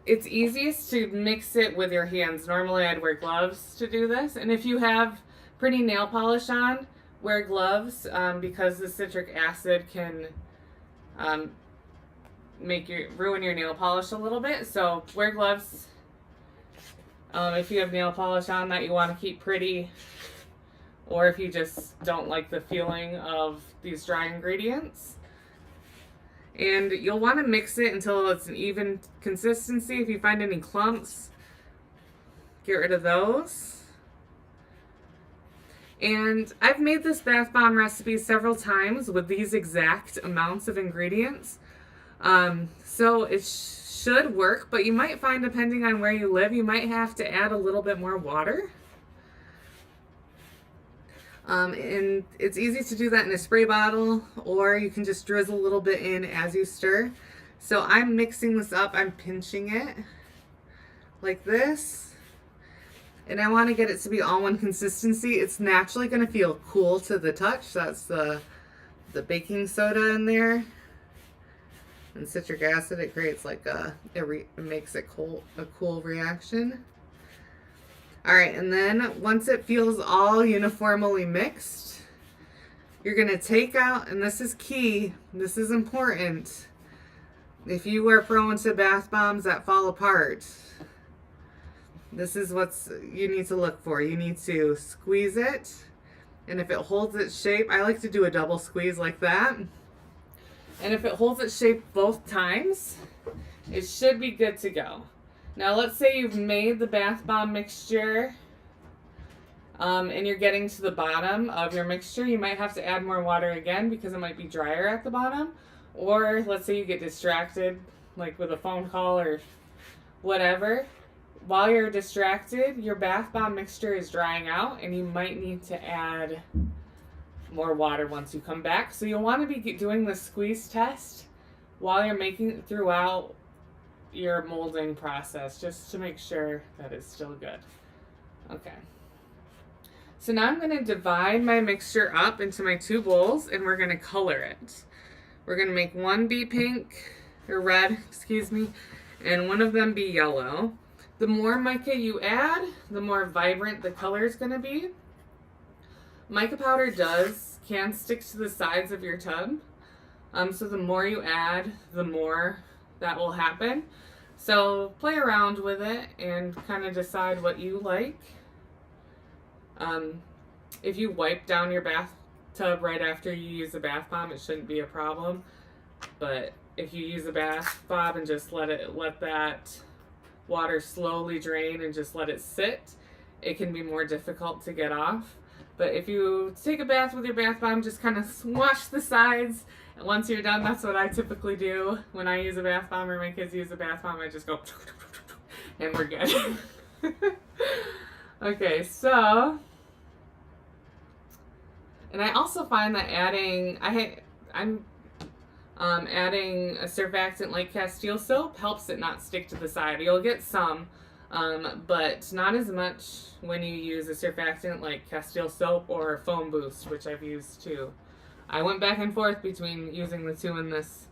it's easiest to mix it with your hands. Normally I'd wear gloves to do this. And if you have pretty nail polish on, wear gloves because the citric acid can ruin your nail polish a little bit. So wear gloves if you have nail polish on that you want to keep pretty, or if you just don't like the feeling of these dry ingredients. And you'll want to mix it until it's an even consistency. If you find any clumps, get rid of those. And I've made this bath bomb recipe several times with these exact amounts of ingredients. So it should work, but you might find, depending on where you live, you might have to add a little bit more water. And it's easy to do that in a spray bottle, or you can just drizzle a little bit in as you stir. So I'm mixing this up, I'm pinching it like this. And I want to get it to be all one consistency. It's naturally going to feel cool to the touch. That's the baking soda in there. And citric acid, it creates like it makes it a cool reaction. All right, and then once it feels all uniformly mixed, you're gonna take out, and this is key, this is important. If you are prone to bath bombs that fall apart, this is what you need to look for. You need to squeeze it, and if it holds its shape, I like to do a double squeeze like that. And if it holds its shape both times, it should be good to go. Now let's say you've made the bath bomb mixture and you're getting to the bottom of your mixture. You might have to add more water again because it might be drier at the bottom. Or let's say you get distracted, like with a phone call or whatever. While you're distracted, your bath bomb mixture is drying out and you might need to add more water once you come back. So you'll want to be doing the squeeze test while you're making it throughout your molding process, just to make sure that it's still good. Okay. So now I'm going to divide my mixture up into my 2 bowls and we're going to color it. We're going to make one be pink, or red, excuse me, and one of them be yellow. The more mica you add, the more vibrant the color is going to be. Mica powder can stick to the sides of your tub. So the more you add, the more that will happen. So play around with it and kind of decide what you like. If you wipe down your bathtub right after you use a bath bomb, it shouldn't be a problem. But if you use a bath bomb and just let that water slowly drain and just let it sit, it can be more difficult to get off. But if you take a bath with your bath bomb, just kind of wash the sides. And once you're done, that's what I typically do when I use a bath bomb or my kids use a bath bomb. I just go and we're good. Okay, so, and I also find that adding a surfactant like Castile soap helps it not stick to the side. You'll get some, but not as much when you use a surfactant like Castile soap or Foam Boost, which I've used too. I went back and forth between using the 2 in this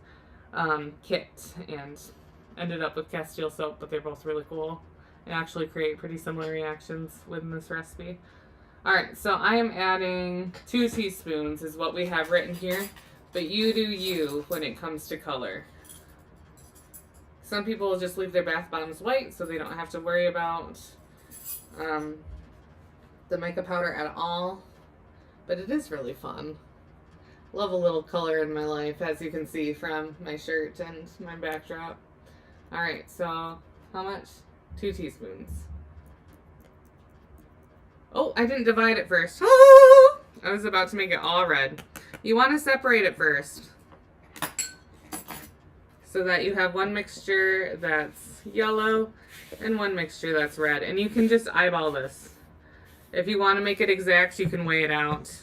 kit and ended up with Castile soap, but they're both really cool and actually create pretty similar reactions within this recipe. Alright, so I am adding 2 teaspoons is what we have written here, but you do you when it comes to color. Some people will just leave their bath bombs white so they don't have to worry about the mica powder at all, but it is really fun. Love a little color in my life, as you can see from my shirt and my backdrop. Alright, so how much? 2 teaspoons. Oh, I didn't divide it first. Oh, I was about to make it all red. You want to separate it first so that you have one mixture that's yellow and one mixture that's red. And you can just eyeball this. If you want to make it exact, you can weigh it out.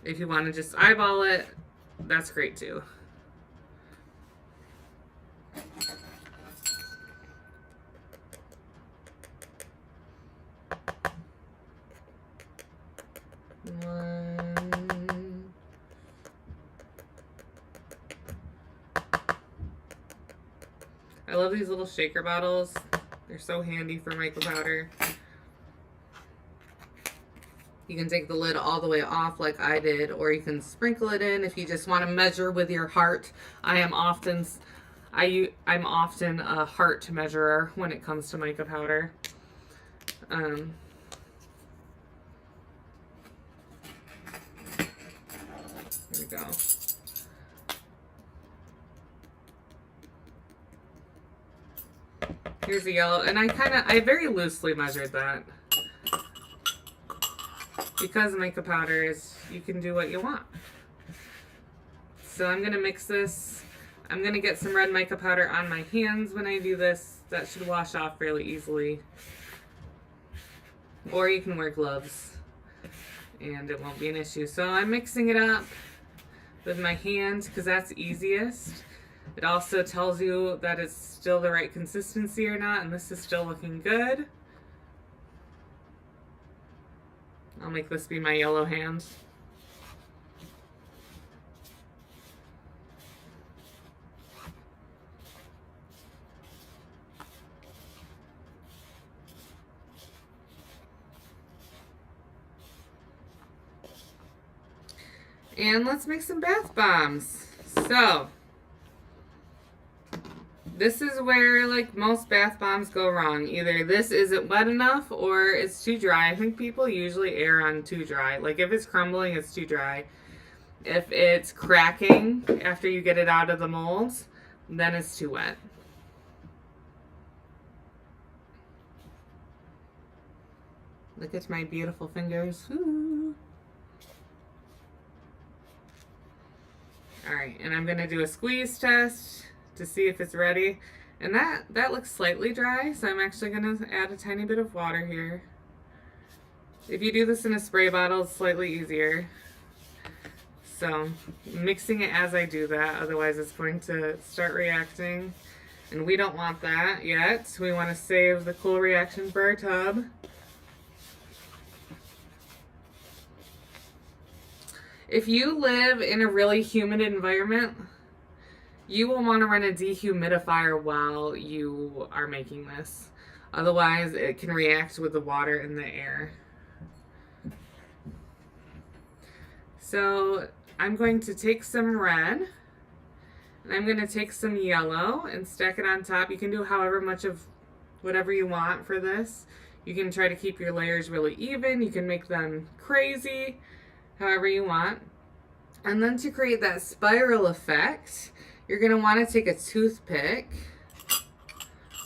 If you want to just eyeball it, that's great too. I love these little shaker bottles. They're so handy for mica powder. You can take the lid all the way off like I did, or you can sprinkle it in if you just want to measure with your heart. I'm often a heart measurer when it comes to mica powder. There we go. Here's the yellow, and I very loosely measured that. Because mica powder is, you can do what you want. So I'm going to mix this. I'm going to get some red mica powder on my hands when I do this. That should wash off fairly easily. Or you can wear gloves and it won't be an issue. So I'm mixing it up with my hands because that's easiest. It also tells you that it's still the right consistency or not, and this is still looking good. I'll make this be my yellow hand. And let's make some bath bombs. So, this is where, like, most bath bombs go wrong. Either this isn't wet enough or it's too dry. I think people usually err on too dry. Like, if it's crumbling, it's too dry. If it's cracking after you get it out of the molds, then it's too wet. Look at my beautiful fingers. Ooh. All right, and I'm gonna do a squeeze test to see if it's ready. And that looks slightly dry, so I'm actually gonna add a tiny bit of water here. If you do this in a spray bottle, it's slightly easier. So, mixing it as I do that, otherwise it's going to start reacting. And we don't want that yet. We want to save the cool reaction for our tub. If you live in a really humid environment, you will want to run a dehumidifier while you are making this. Otherwise, it can react with the water in the air. So I'm going to take some red, and I'm going to take some yellow and stack it on top. You can do however much of whatever you want for this. You can try to keep your layers really even. You can make them crazy, however you want. And then to create that spiral effect, you're going to want to take a toothpick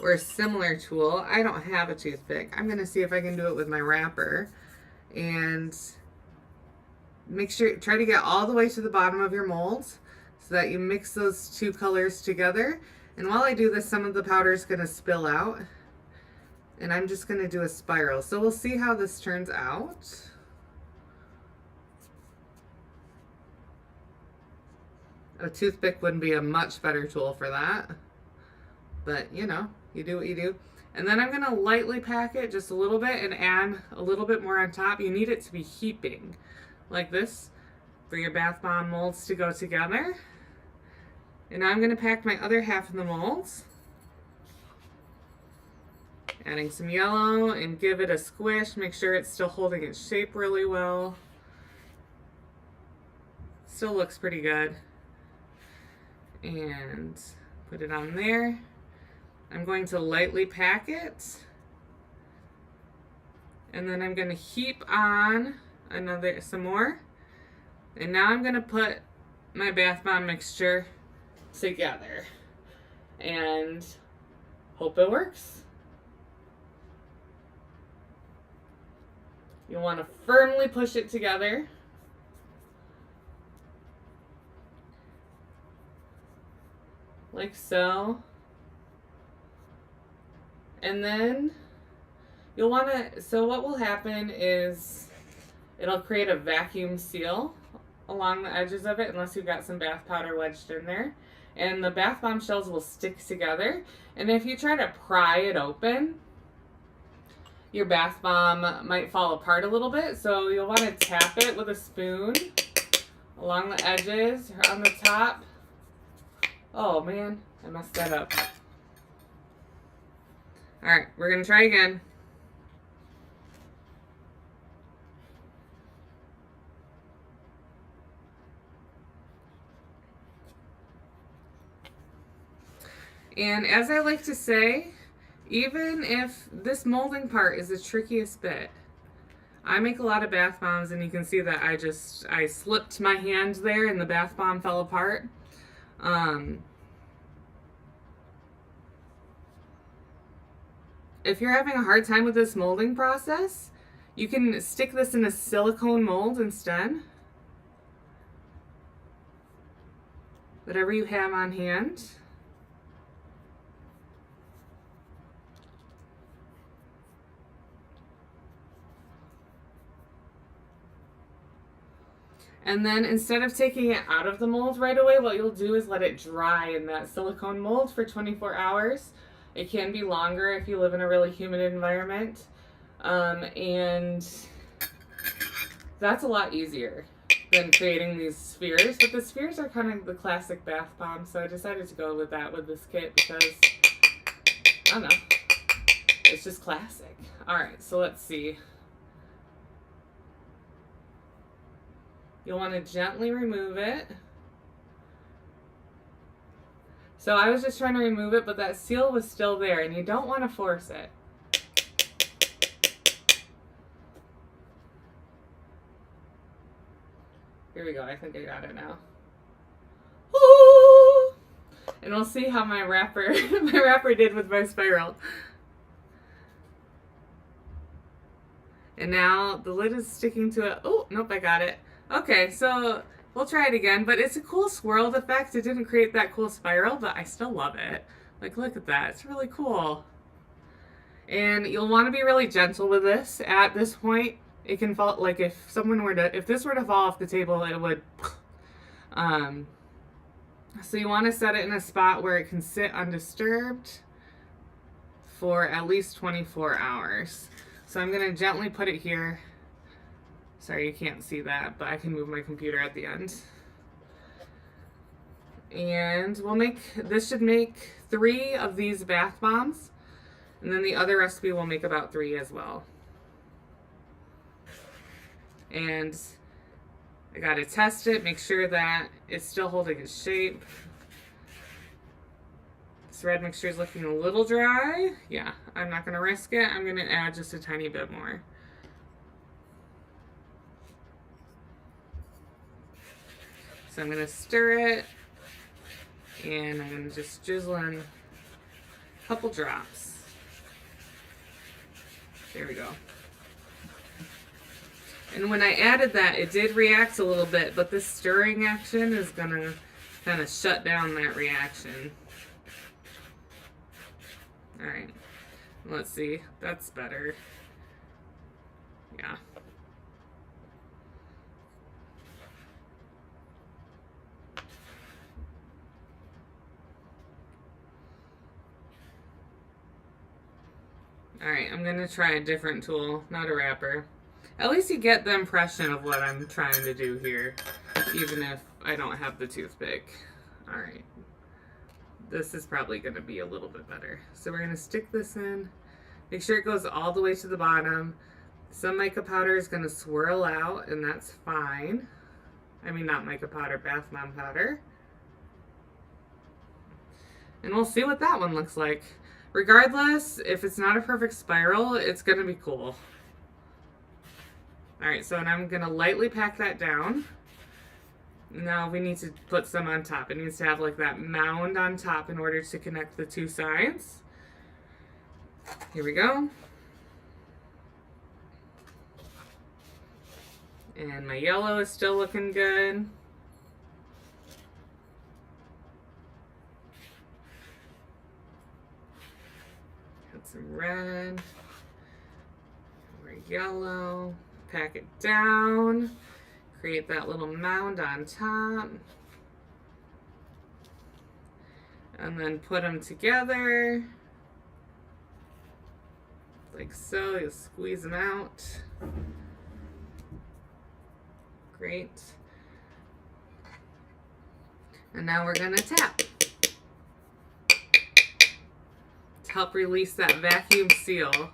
or a similar tool. I don't have a toothpick. I'm going to see if I can do it with my wrapper. And make sure, try to get all the way to the bottom of your mold so that you mix those two colors together. And while I do this, some of the powder is going to spill out. And I'm just going to do a spiral. So we'll see how this turns out. A toothpick would be a much better tool for that. But, you know, you do what you do. And then I'm going to lightly pack it just a little bit and add a little bit more on top. You need it to be heaping like this for your bath bomb molds to go together. And now I'm going to pack my other half of the molds. Adding some yellow and give it a squish. Make sure it's still holding its shape really well. Still looks pretty good. And put it on there. I'm going to lightly pack it. And then I'm going to heap on some more. And now I'm going to put my bath bomb mixture together. And hope it works. You'll want to firmly push it together. Like so. And then you'll want to, so what will happen is it'll create a vacuum seal along the edges of it unless you've got some bath powder wedged in there. And the bath bomb shells will stick together. And if you try to pry it open, your bath bomb might fall apart a little bit. So you'll want to tap it with a spoon along the edges or on the top. Oh man, I messed that up. All right, we're gonna try again. And as I like to say, even if this molding part is the trickiest bit, I make a lot of bath bombs and you can see that I slipped my hand there and the bath bomb fell apart. If you're having a hard time with this molding process, you can stick this in a silicone mold instead. Whatever you have on hand. And then instead of taking it out of the mold right away, what you'll do is let it dry in that silicone mold for 24 hours. It can be longer if you live in a really humid environment. And that's a lot easier than creating these spheres. But the spheres are kind of the classic bath bomb, so I decided to go with that with this kit because, I don't know, it's just classic. All right, so let's see. You'll want to gently remove it. So I was just trying to remove it, but that seal was still there, and you don't want to force it. Here we go. I think I got it now. Ooh! And we'll see how my wrapper did with my spiral. And now the lid is sticking to it. Oh, nope, I got it. Okay, so we'll try it again, but it's a cool swirled effect. It didn't create that cool spiral, but I still love it. Like, look at that. It's really cool. And you'll want to be really gentle with this. At this point, it can fall, like if this were to fall off the table, it would, so you want to set it in a spot where it can sit undisturbed for at least 24 hours. So I'm going to gently put it here Sorry, you can't see that, but I can move my computer at the end. And this should make 3 of these bath bombs. And then the other recipe will make about 3 as well. And I gotta test it, make sure that it's still holding its shape. This red mixture is looking a little dry. Yeah, I'm not gonna risk it. I'm gonna add just a tiny bit more. So I'm gonna stir it, and I'm gonna just drizzle in a couple drops. There we go. And when I added that, it did react a little bit, but this stirring action is gonna kind of shut down that reaction. All right, let's see, that's better. Yeah. All right, I'm gonna try a different tool, not a wrapper. At least you get the impression of what I'm trying to do here, even if I don't have the toothpick. All right, this is probably gonna be a little bit better. So we're gonna stick this in, make sure it goes all the way to the bottom. Some mica powder is gonna swirl out, and that's fine. I mean, not mica powder, bath bomb powder. And we'll see what that one looks like. Regardless, if it's not a perfect spiral, it's gonna be cool. All right, so now I'm gonna lightly pack that down. Now we need to put some on top. It needs to have like that mound on top in order to connect the 2 sides. Here we go. And my yellow is still looking good. Got some red, more yellow. Pack it down, create that little mound on top, and then put them together like so. You'll squeeze them out. Great. And now we're gonna tap to help release that vacuum seal.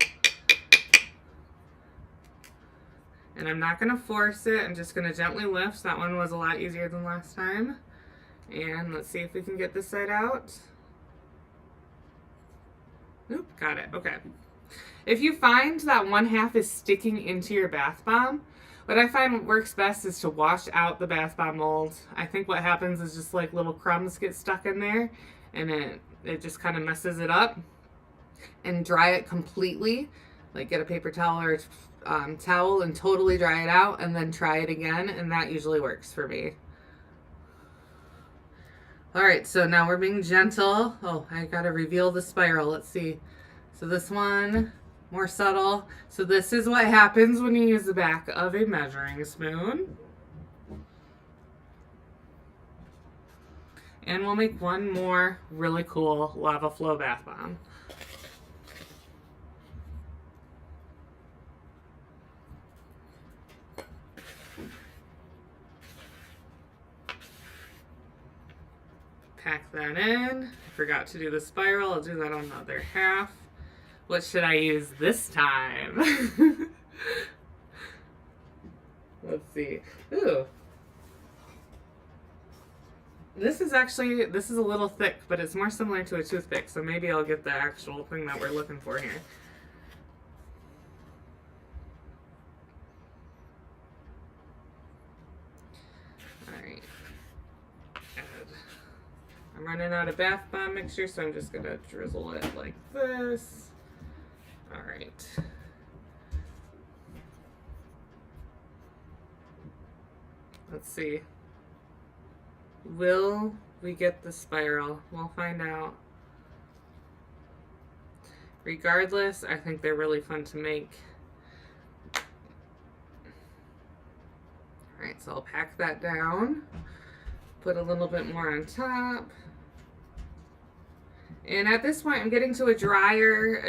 And I'm not going to force it. I'm just going to gently lift. That one was a lot easier than last time. And let's see if we can get this side out. Oop, got it. Okay. If you find that 1/2 is sticking into your bath bomb, what I find works best is to wash out the bath bomb mold. I think what happens is just like little crumbs get stuck in there, and it just kind of messes it up. And dry it completely. Like get a paper towel or towel and totally dry it out, and then try it again, and that usually works for me. All right, so now we're being gentle. Oh, I gotta reveal the spiral. Let's see. So this one, more subtle. So this is what happens when you use the back of a measuring spoon. And we'll make one more really cool lava flow bath bomb. Pack that in. I forgot to do the spiral. I'll do that on the other half. What should I use this time? Let's see. Ooh. This is a little thick, but it's more similar to a toothpick, so maybe I'll get the actual thing that we're looking for here. Alright. I'm running out of bath bomb mixture, so I'm just gonna drizzle it like this. Alright. Let's see. Will we get the spiral? We'll find out. Regardless, I think they're really fun to make. Alright, so I'll pack that down. Put a little bit more on top. And at this point, I'm getting to a drier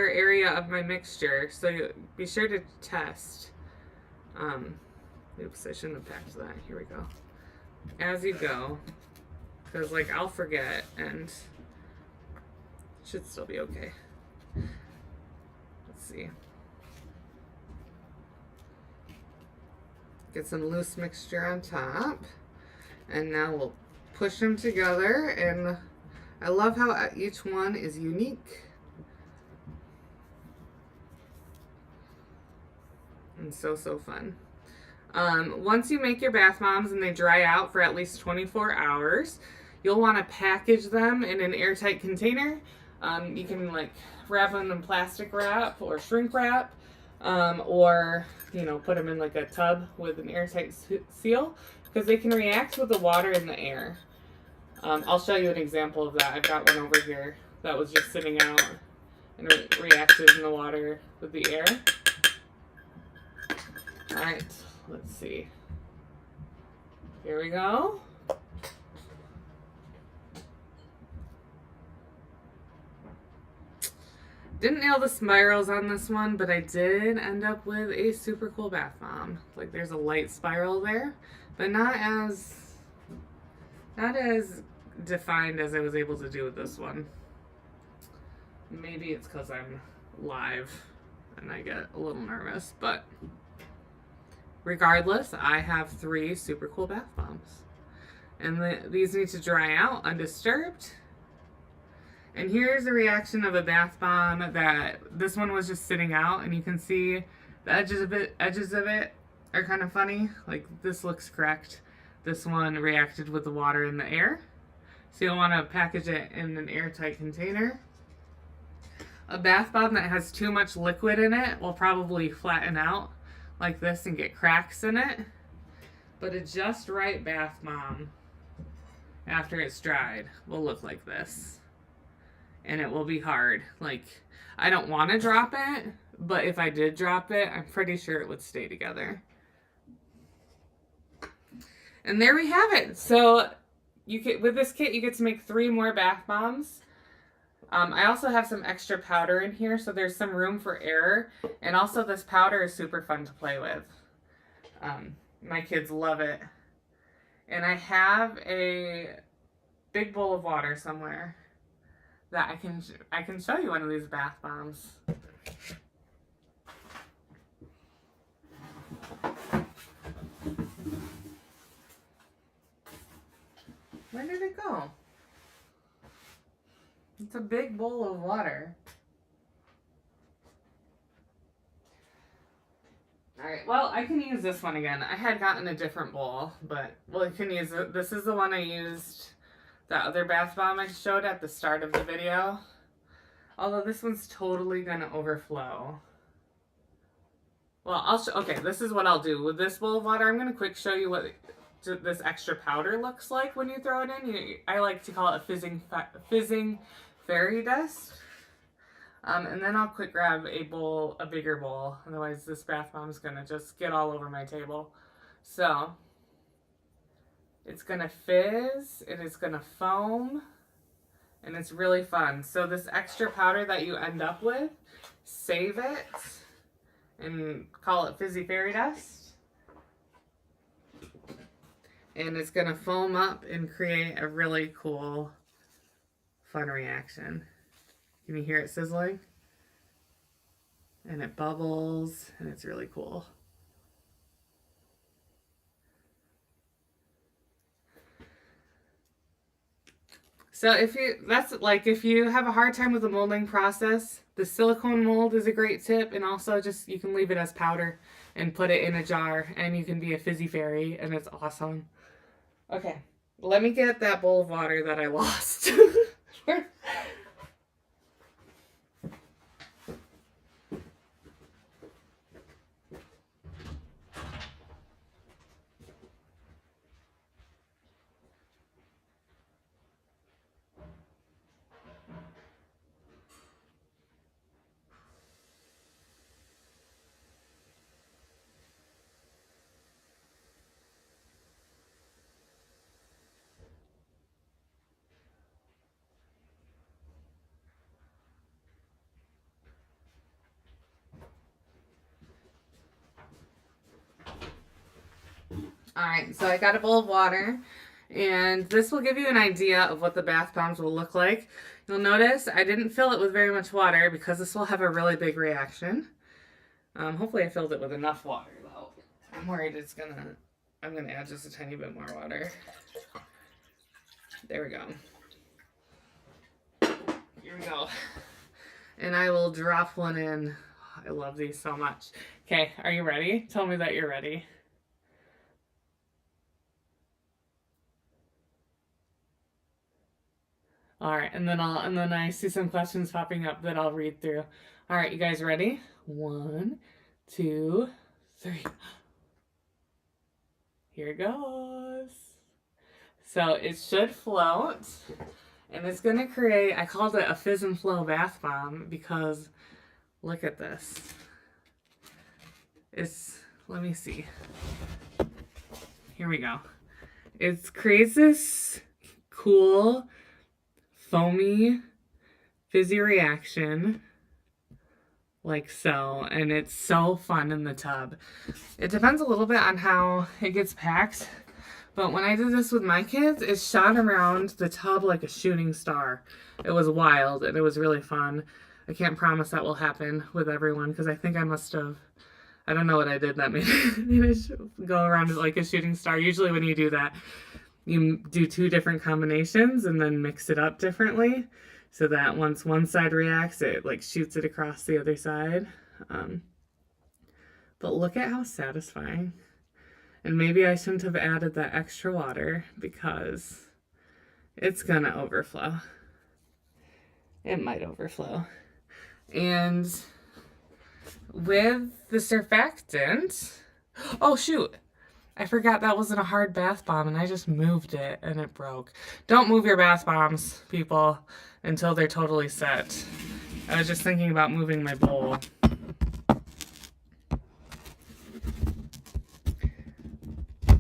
area of my mixture, so be sure to test. Oops, I shouldn't have packed that. Here we go. As you go, because like I'll forget and it should still be okay. Let's see. Get some loose mixture on top, and now we'll push them together, and I love how each one is unique. And so fun. Once you make your bath bombs and they dry out for at least 24 hours, you'll want to package them in an airtight container. You can like wrap them in plastic wrap or shrink wrap, or put them in like a tub with an airtight seal, because they can react with the water in the air. I'll show you an example of that. I've got one over here that was just sitting out and reacted in the water with the air. All right, let's see. Here we go. Didn't nail the spirals on this one, but I did end up with a super cool bath bomb. Like there's a light spiral there, but not as defined as I was able to do with this one. Maybe it's because I'm live and I get a little nervous, but regardless, I have 3 super cool bath bombs. And these need to dry out undisturbed. And here's a reaction of a bath bomb that this one was just sitting out, and you can see the edges of it are kind of funny. Like this looks correct. This one reacted with the water in the air. So you'll want to package it in an airtight container. A bath bomb that has too much liquid in it will probably flatten out like this and get cracks in it. But a just right bath bomb, after it's dried, will look like this. And it will be hard. Like, I don't want to drop it, but if I did drop it, I'm pretty sure it would stay together. And there we have it. So with this kit, you get to make 3 more bath bombs. I also have some extra powder in here, so there's some room for error. And also this powder is super fun to play with. My kids love it. And I have a big bowl of water somewhere that I can show you one of these bath bombs. Where did it go? It's a big bowl of water. Alright, well, I can use this one again. I had gotten a different bowl, but, well, I can use it. This is the one I used, the other bath bomb I showed at the start of the video. Although this one's totally gonna overflow. Well, okay, this is what I'll do. With this bowl of water, I'm gonna quick show you what this extra powder looks like when you throw it in. I like to call it fizzing fairy dust. And then I'll quick grab a bigger bowl. Otherwise this bath bomb is gonna just get all over my table. So, it's gonna fizz, it is gonna foam, and it's really fun. So this extra powder that you end up with, save it and call it fizzy fairy dust. And it's gonna foam up and create a really cool, fun reaction. Can you hear it sizzling? And it bubbles, and it's really cool. So if you have a hard time with the molding process, the silicone mold is a great tip, and also just you can leave it as powder and put it in a jar, and you can be a fizzy fairy, and it's awesome. Okay, let me get that bowl of water that I lost. All right, so I got a bowl of water, and this will give you an idea of what the bath bombs will look like. You'll notice I didn't fill it with very much water because this will have a really big reaction. Hopefully I filled it with enough water, though. I'm worried I'm gonna add just a tiny bit more water. There we go. Here we go. And I will drop one in. I love these so much. Okay, are you ready? Tell me that you're ready. All right, and then I see some questions popping up that I'll read through. All right, you guys ready? 1, 2, 3. Here it goes. So it should float, and it's gonna create, I called it a fizz and flow bath bomb because look at this. Let me see. Here we go. It creates this cool, foamy, fizzy reaction like so, and it's so fun in the tub. It depends a little bit on how it gets packed, but when I did this with my kids, it shot around the tub like a shooting star. It was wild and it was really fun. I can't promise that will happen with everyone because I think I don't know what I did that made it go around like a shooting star. Usually when you do that, you do 2 different combinations and then mix it up differently so that once one side reacts, it like shoots it across the other side. But look at how satisfying. And maybe I shouldn't have added that extra water because it's gonna overflow. It might overflow. And with the surfactant, oh shoot, I forgot that wasn't a hard bath bomb and I just moved it and it broke. Don't move your bath bombs, people, until they're totally set. I was just thinking about moving my bowl.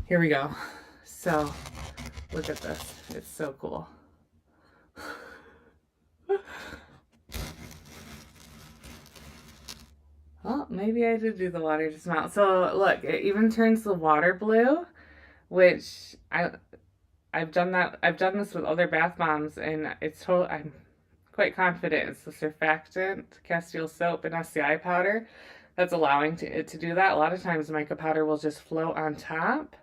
Here we go. So, look at this. It's so cool. Oh, maybe I did do the water just now. So look, it even turns the water blue, which I've done this with other bath bombs, and I'm quite confident it's the surfactant, Castile soap, and SCI powder that's allowing it to do that. A lot of times mica powder will just float on top.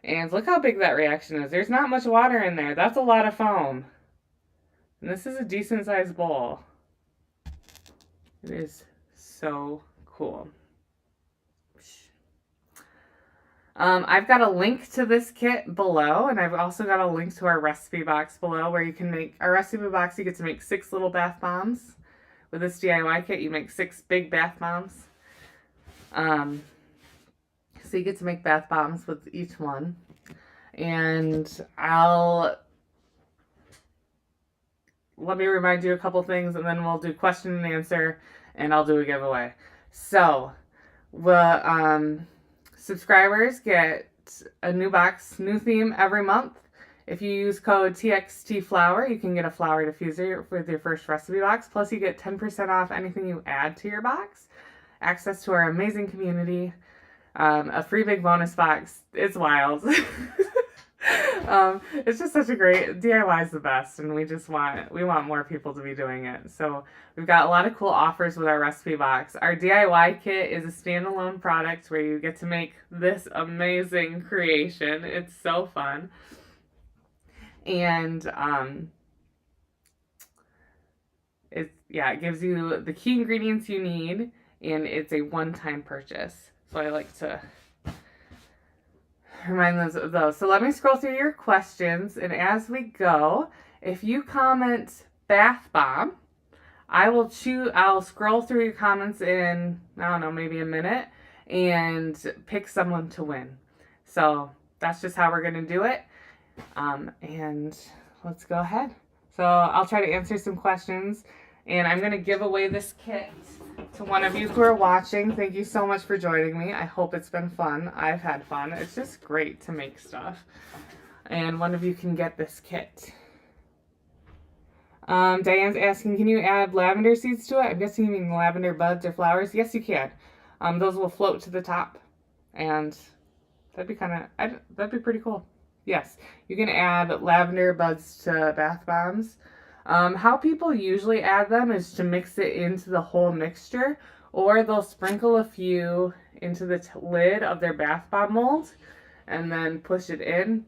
And look how big that reaction is. There's not much water in there. That's a lot of foam. And this is a decent sized bowl. It is so cool. I've got a link to this kit below, and I've also got a link to our recipe box below where you can make our recipe box. You get to make 6 little bath bombs. With this DIY kit, you make 6 big bath bombs. So you get to make bath bombs with each one. And let me remind you a couple things, and then we'll do question and answer, and I'll do a giveaway. So, subscribers get a new box, new theme every month. If you use code TXTFlower, you can get a flower diffuser with your first recipe box. Plus, you get 10% off anything you add to your box. Access to our amazing community. A free big bonus box. It's wild. It's just such a great, DIY is the best, and we want more people to be doing it. So we've got a lot of cool offers with our recipe box. Our DIY kit is a standalone product where you get to make this amazing creation. It's so fun. And it gives you the key ingredients you need, and it's a one-time purchase. So I like to remind those of those. So let me scroll through your questions, and as we go, if you comment bath bomb, I'll scroll through your comments in, I don't know, maybe a minute, and pick someone to win. So that's just how we're going to do it. And let's go ahead. So I'll try to answer some questions, and I'm going to give away this kit to one of you who are watching. Thank you so much for joining me. I hope it's been fun. I've had fun. It's just great to make stuff. And one of you can get this kit. Diane's asking, can you add lavender seeds to it? I'm guessing you mean lavender buds or flowers. Yes, you can. Those will float to the top and That'd be pretty cool. Yes, you can add lavender buds to bath bombs. How people usually add them is to mix it into the whole mixture, or they'll sprinkle a few into the lid of their bath bomb mold and then push it in.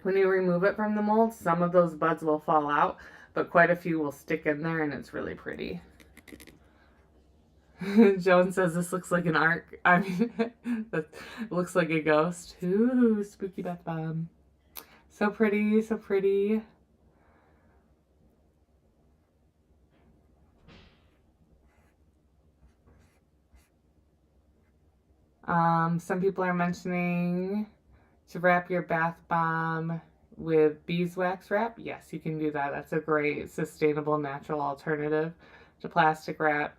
When you remove it from the mold, some of those buds will fall out, but quite a few will stick in there, and it's really pretty. Joan says this looks like an arc. I mean, that looks like a ghost. Ooh, spooky bath bomb. So pretty, so pretty. Some people are mentioning to wrap your bath bomb with beeswax wrap. Yes, you can do that. That's a great, sustainable, natural alternative to plastic wrap.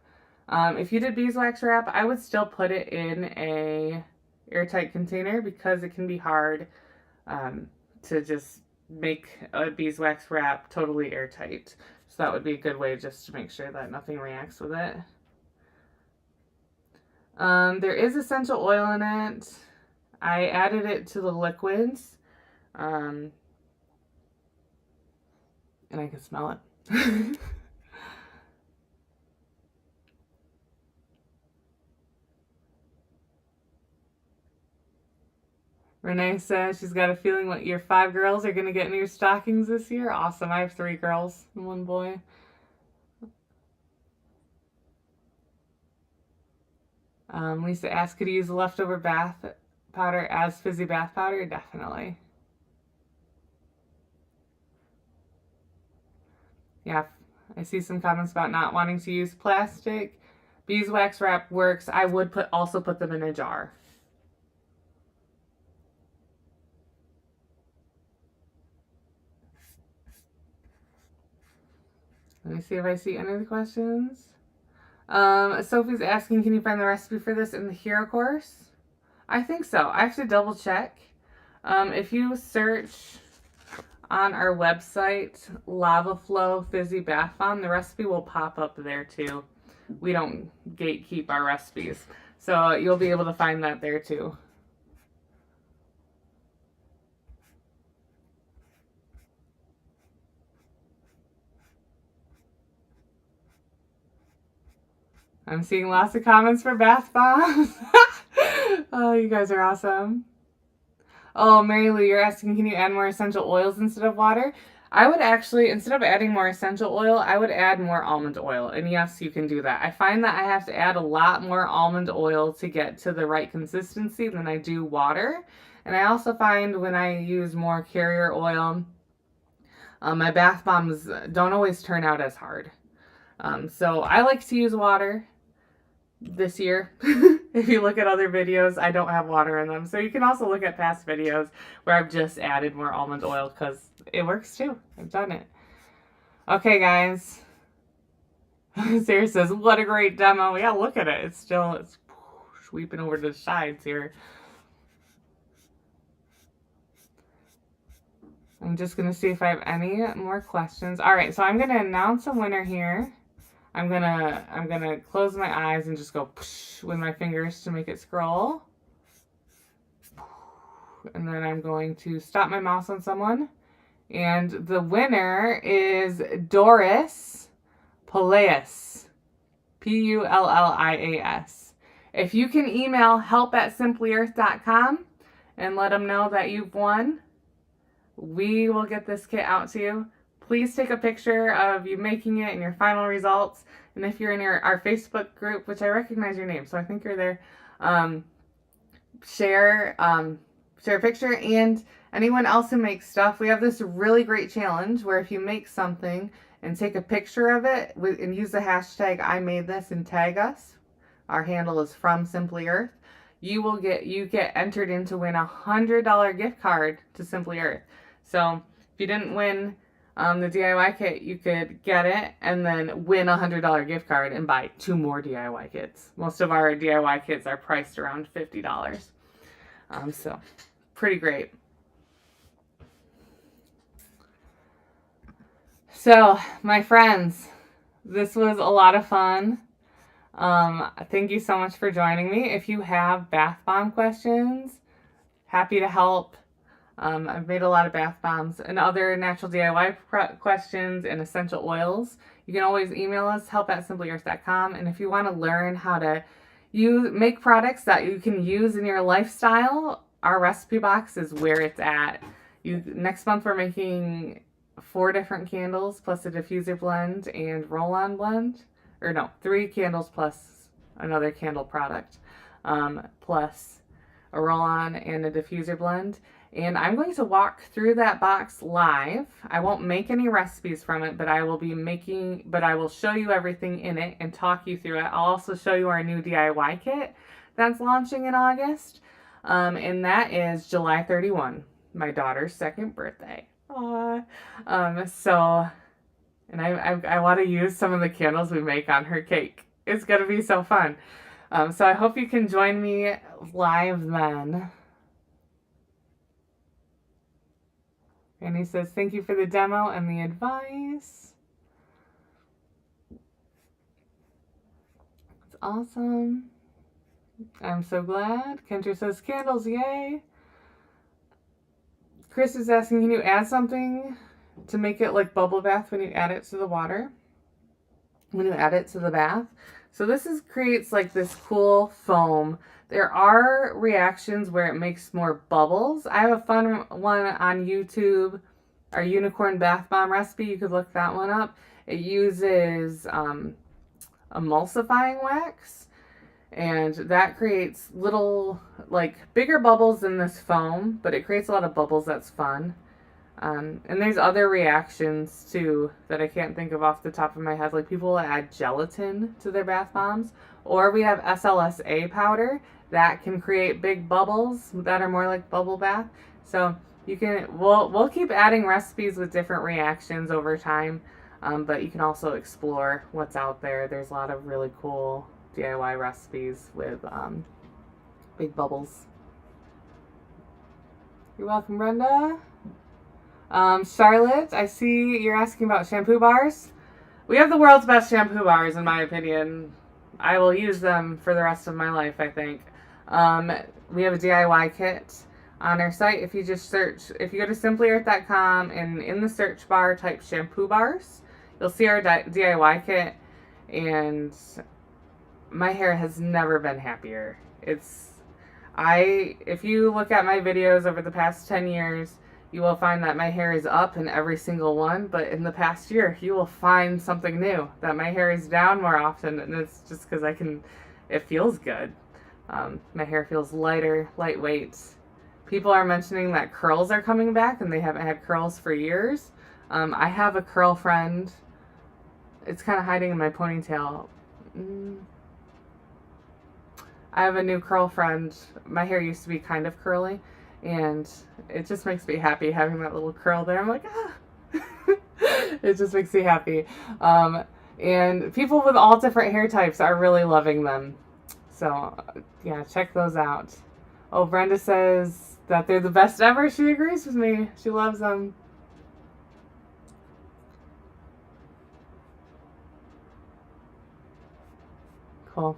If you did beeswax wrap, I would still put it in a airtight container because it can be hard to just make a beeswax wrap totally airtight. So that would be a good way just to make sure that nothing reacts with it. There is essential oil in it. I added it to the liquids. And I can smell it. Renee says she's got a feeling what your 5 girls are going to get in your stockings this year. Awesome. I have 3 girls and 1 boy. Lisa asked, could you use the leftover bath powder as fizzy bath powder? Definitely. Yeah, I see some comments about not wanting to use plastic. Beeswax wrap works. I would also put them in a jar. Let me see if I see any of the questions. Sophie's asking, can you find the recipe for this in the hero course? I think so. I have to double check. If you search on our website, Lava Flow Fizzy Bath Bomb, the recipe will pop up there too. We don't gatekeep our recipes. So you'll be able to find that there too. I'm seeing lots of comments for bath bombs. Oh, you guys are awesome. Oh, Mary Lou, you're asking, can you add more essential oils instead of water? I would actually, instead of adding more essential oil, I would add more almond oil. And yes, you can do that. I find that I have to add a lot more almond oil to get to the right consistency than I do water. And I also find when I use more carrier oil, my bath bombs don't always turn out as hard. So I like to use water this year. If you look at other videos, I don't have water in them. So you can also look at past videos where I've just added more almond oil because it works too. I've done it. Okay, guys. Sarah says, what a great demo. Yeah, look at it. It's sweeping over to the sides here. I'm just going to see if I have any more questions. All right, so I'm going to announce a winner here. I'm gonna close my eyes and just go with my fingers to make it scroll. And then I'm going to stop my mouse on someone. And the winner is Doris Pulaeus. P-U-L-L-I-A-S. If you can email help@simplyearth.com and let them know that you've won, we will get this kit out to you. Please take a picture of you making it and your final results. And if you're in our Facebook group, which I recognize your name, so I think you're there, share a picture. And anyone else who makes stuff, we have this really great challenge where if you make something and take a picture of it and use the hashtag I made this and tag us, our handle is from Simply Earth, you get entered in to win a $100 gift card to Simply Earth. So if you didn't win the DIY kit, you could get it and then win a $100 gift card and buy 2 more DIY kits. Most of our DIY kits are priced around $50. So pretty great. So my friends, this was a lot of fun. Thank you so much for joining me. If you have bath bomb questions, happy to help. I've made a lot of bath bombs and other natural DIY questions and essential oils. You can always email us, help@simplyearth.com. And if you want to learn how to make products that you can use in your lifestyle, our recipe box is where it's at. Next month we're making 4 different candles plus a diffuser blend and roll-on blend. Or no, 3 candles plus another candle product. Plus a roll-on and a diffuser blend. And I'm going to walk through that box live. I won't make any recipes from it, but I will show you everything in it and talk you through it. I'll also show you our new DIY kit that's launching in August. And that is July 31, my daughter's 2nd birthday. Aww. And I want to use some of the candles we make on her cake. It's going to be so fun. So I hope you can join me live then. And he says, thank you for the demo and the advice. It's awesome. I'm so glad. Kendra says, candles, yay. Chris is asking, can you add something to make it like bubble bath when you add it to the water? When you add it to the bath? So this creates like this cool foam. There are reactions where it makes more bubbles. I have a fun one on YouTube, our unicorn bath bomb recipe. You could look that one up. It uses emulsifying wax, and that creates little, like, bigger bubbles than this foam, but it creates a lot of bubbles. That's fun. And there's other reactions too that I can't think of off the top of my head. Like, people will add gelatin to their bath bombs, or we have SLSA powder that can create big bubbles that are more like bubble bath. So we'll keep adding recipes with different reactions over time, but you can also explore what's out there. There's a lot of really cool DIY recipes with big bubbles. You're welcome, Brenda. Charlotte, I see you're asking about shampoo bars. We have the world's best shampoo bars, in my opinion. I will use them for the rest of my life, I think. We have a DIY kit on our site. If you go to simplyearth.com and in the search bar type shampoo bars, you'll see our DIY kit, and my hair has never been happier. If you look at my videos over the past 10 years, you will find that my hair is up in every single one, but in the past year, you will find something new, that my hair is down more often, and it's just because it feels good. My hair feels lighter, lightweight. People are mentioning that curls are coming back, and they haven't had curls for years. I have a curl friend. It's kind of hiding in my ponytail. I have a new curl friend. My hair used to be kind of curly, and it just makes me happy having that little curl there. I'm like, ah. It just makes me happy. And people with all different hair types are really loving them. So, yeah, check those out. Oh, Brenda says that they're the best ever. She agrees with me. She loves them. Cool.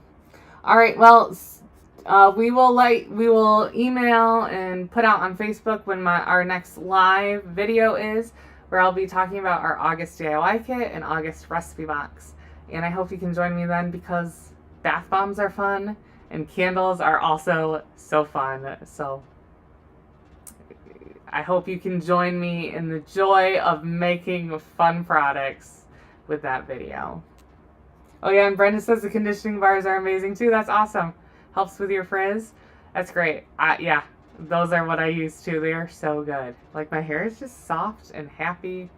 All right, well, we will email and put out on Facebook when our next live video is, where I'll be talking about our August DIY kit and August recipe box. And I hope you can join me then, because bath bombs are fun and candles are also so fun. So I hope you can join me in the joy of making fun products with that video. Oh yeah, and Brenda says the conditioning bars are amazing too. That's awesome. Helps with your frizz. That's great. Yeah, those are what I use too. They are so good. Like, my hair is just soft and happy,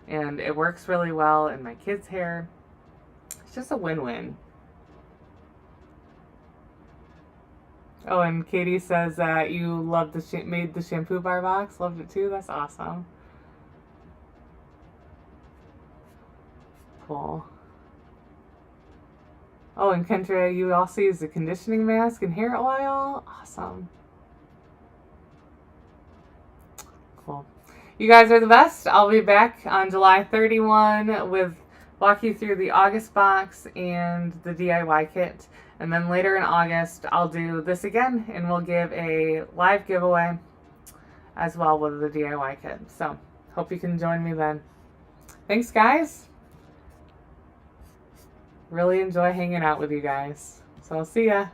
and it works really well in my kids' hair. It's just a win-win. Oh, and Katie says that you loved made the shampoo bar box. Loved it too. That's awesome. Cool. Oh, and Kendra, you also use the conditioning mask and hair oil. Awesome. Cool. You guys are the best. I'll be back on July 31 with walk you through the August box and the DIY kit. And then later in August, I'll do this again and we'll give a live giveaway as well with the DIY kit. So hope you can join me then. Thanks, guys. Really enjoy hanging out with you guys. So I'll see ya.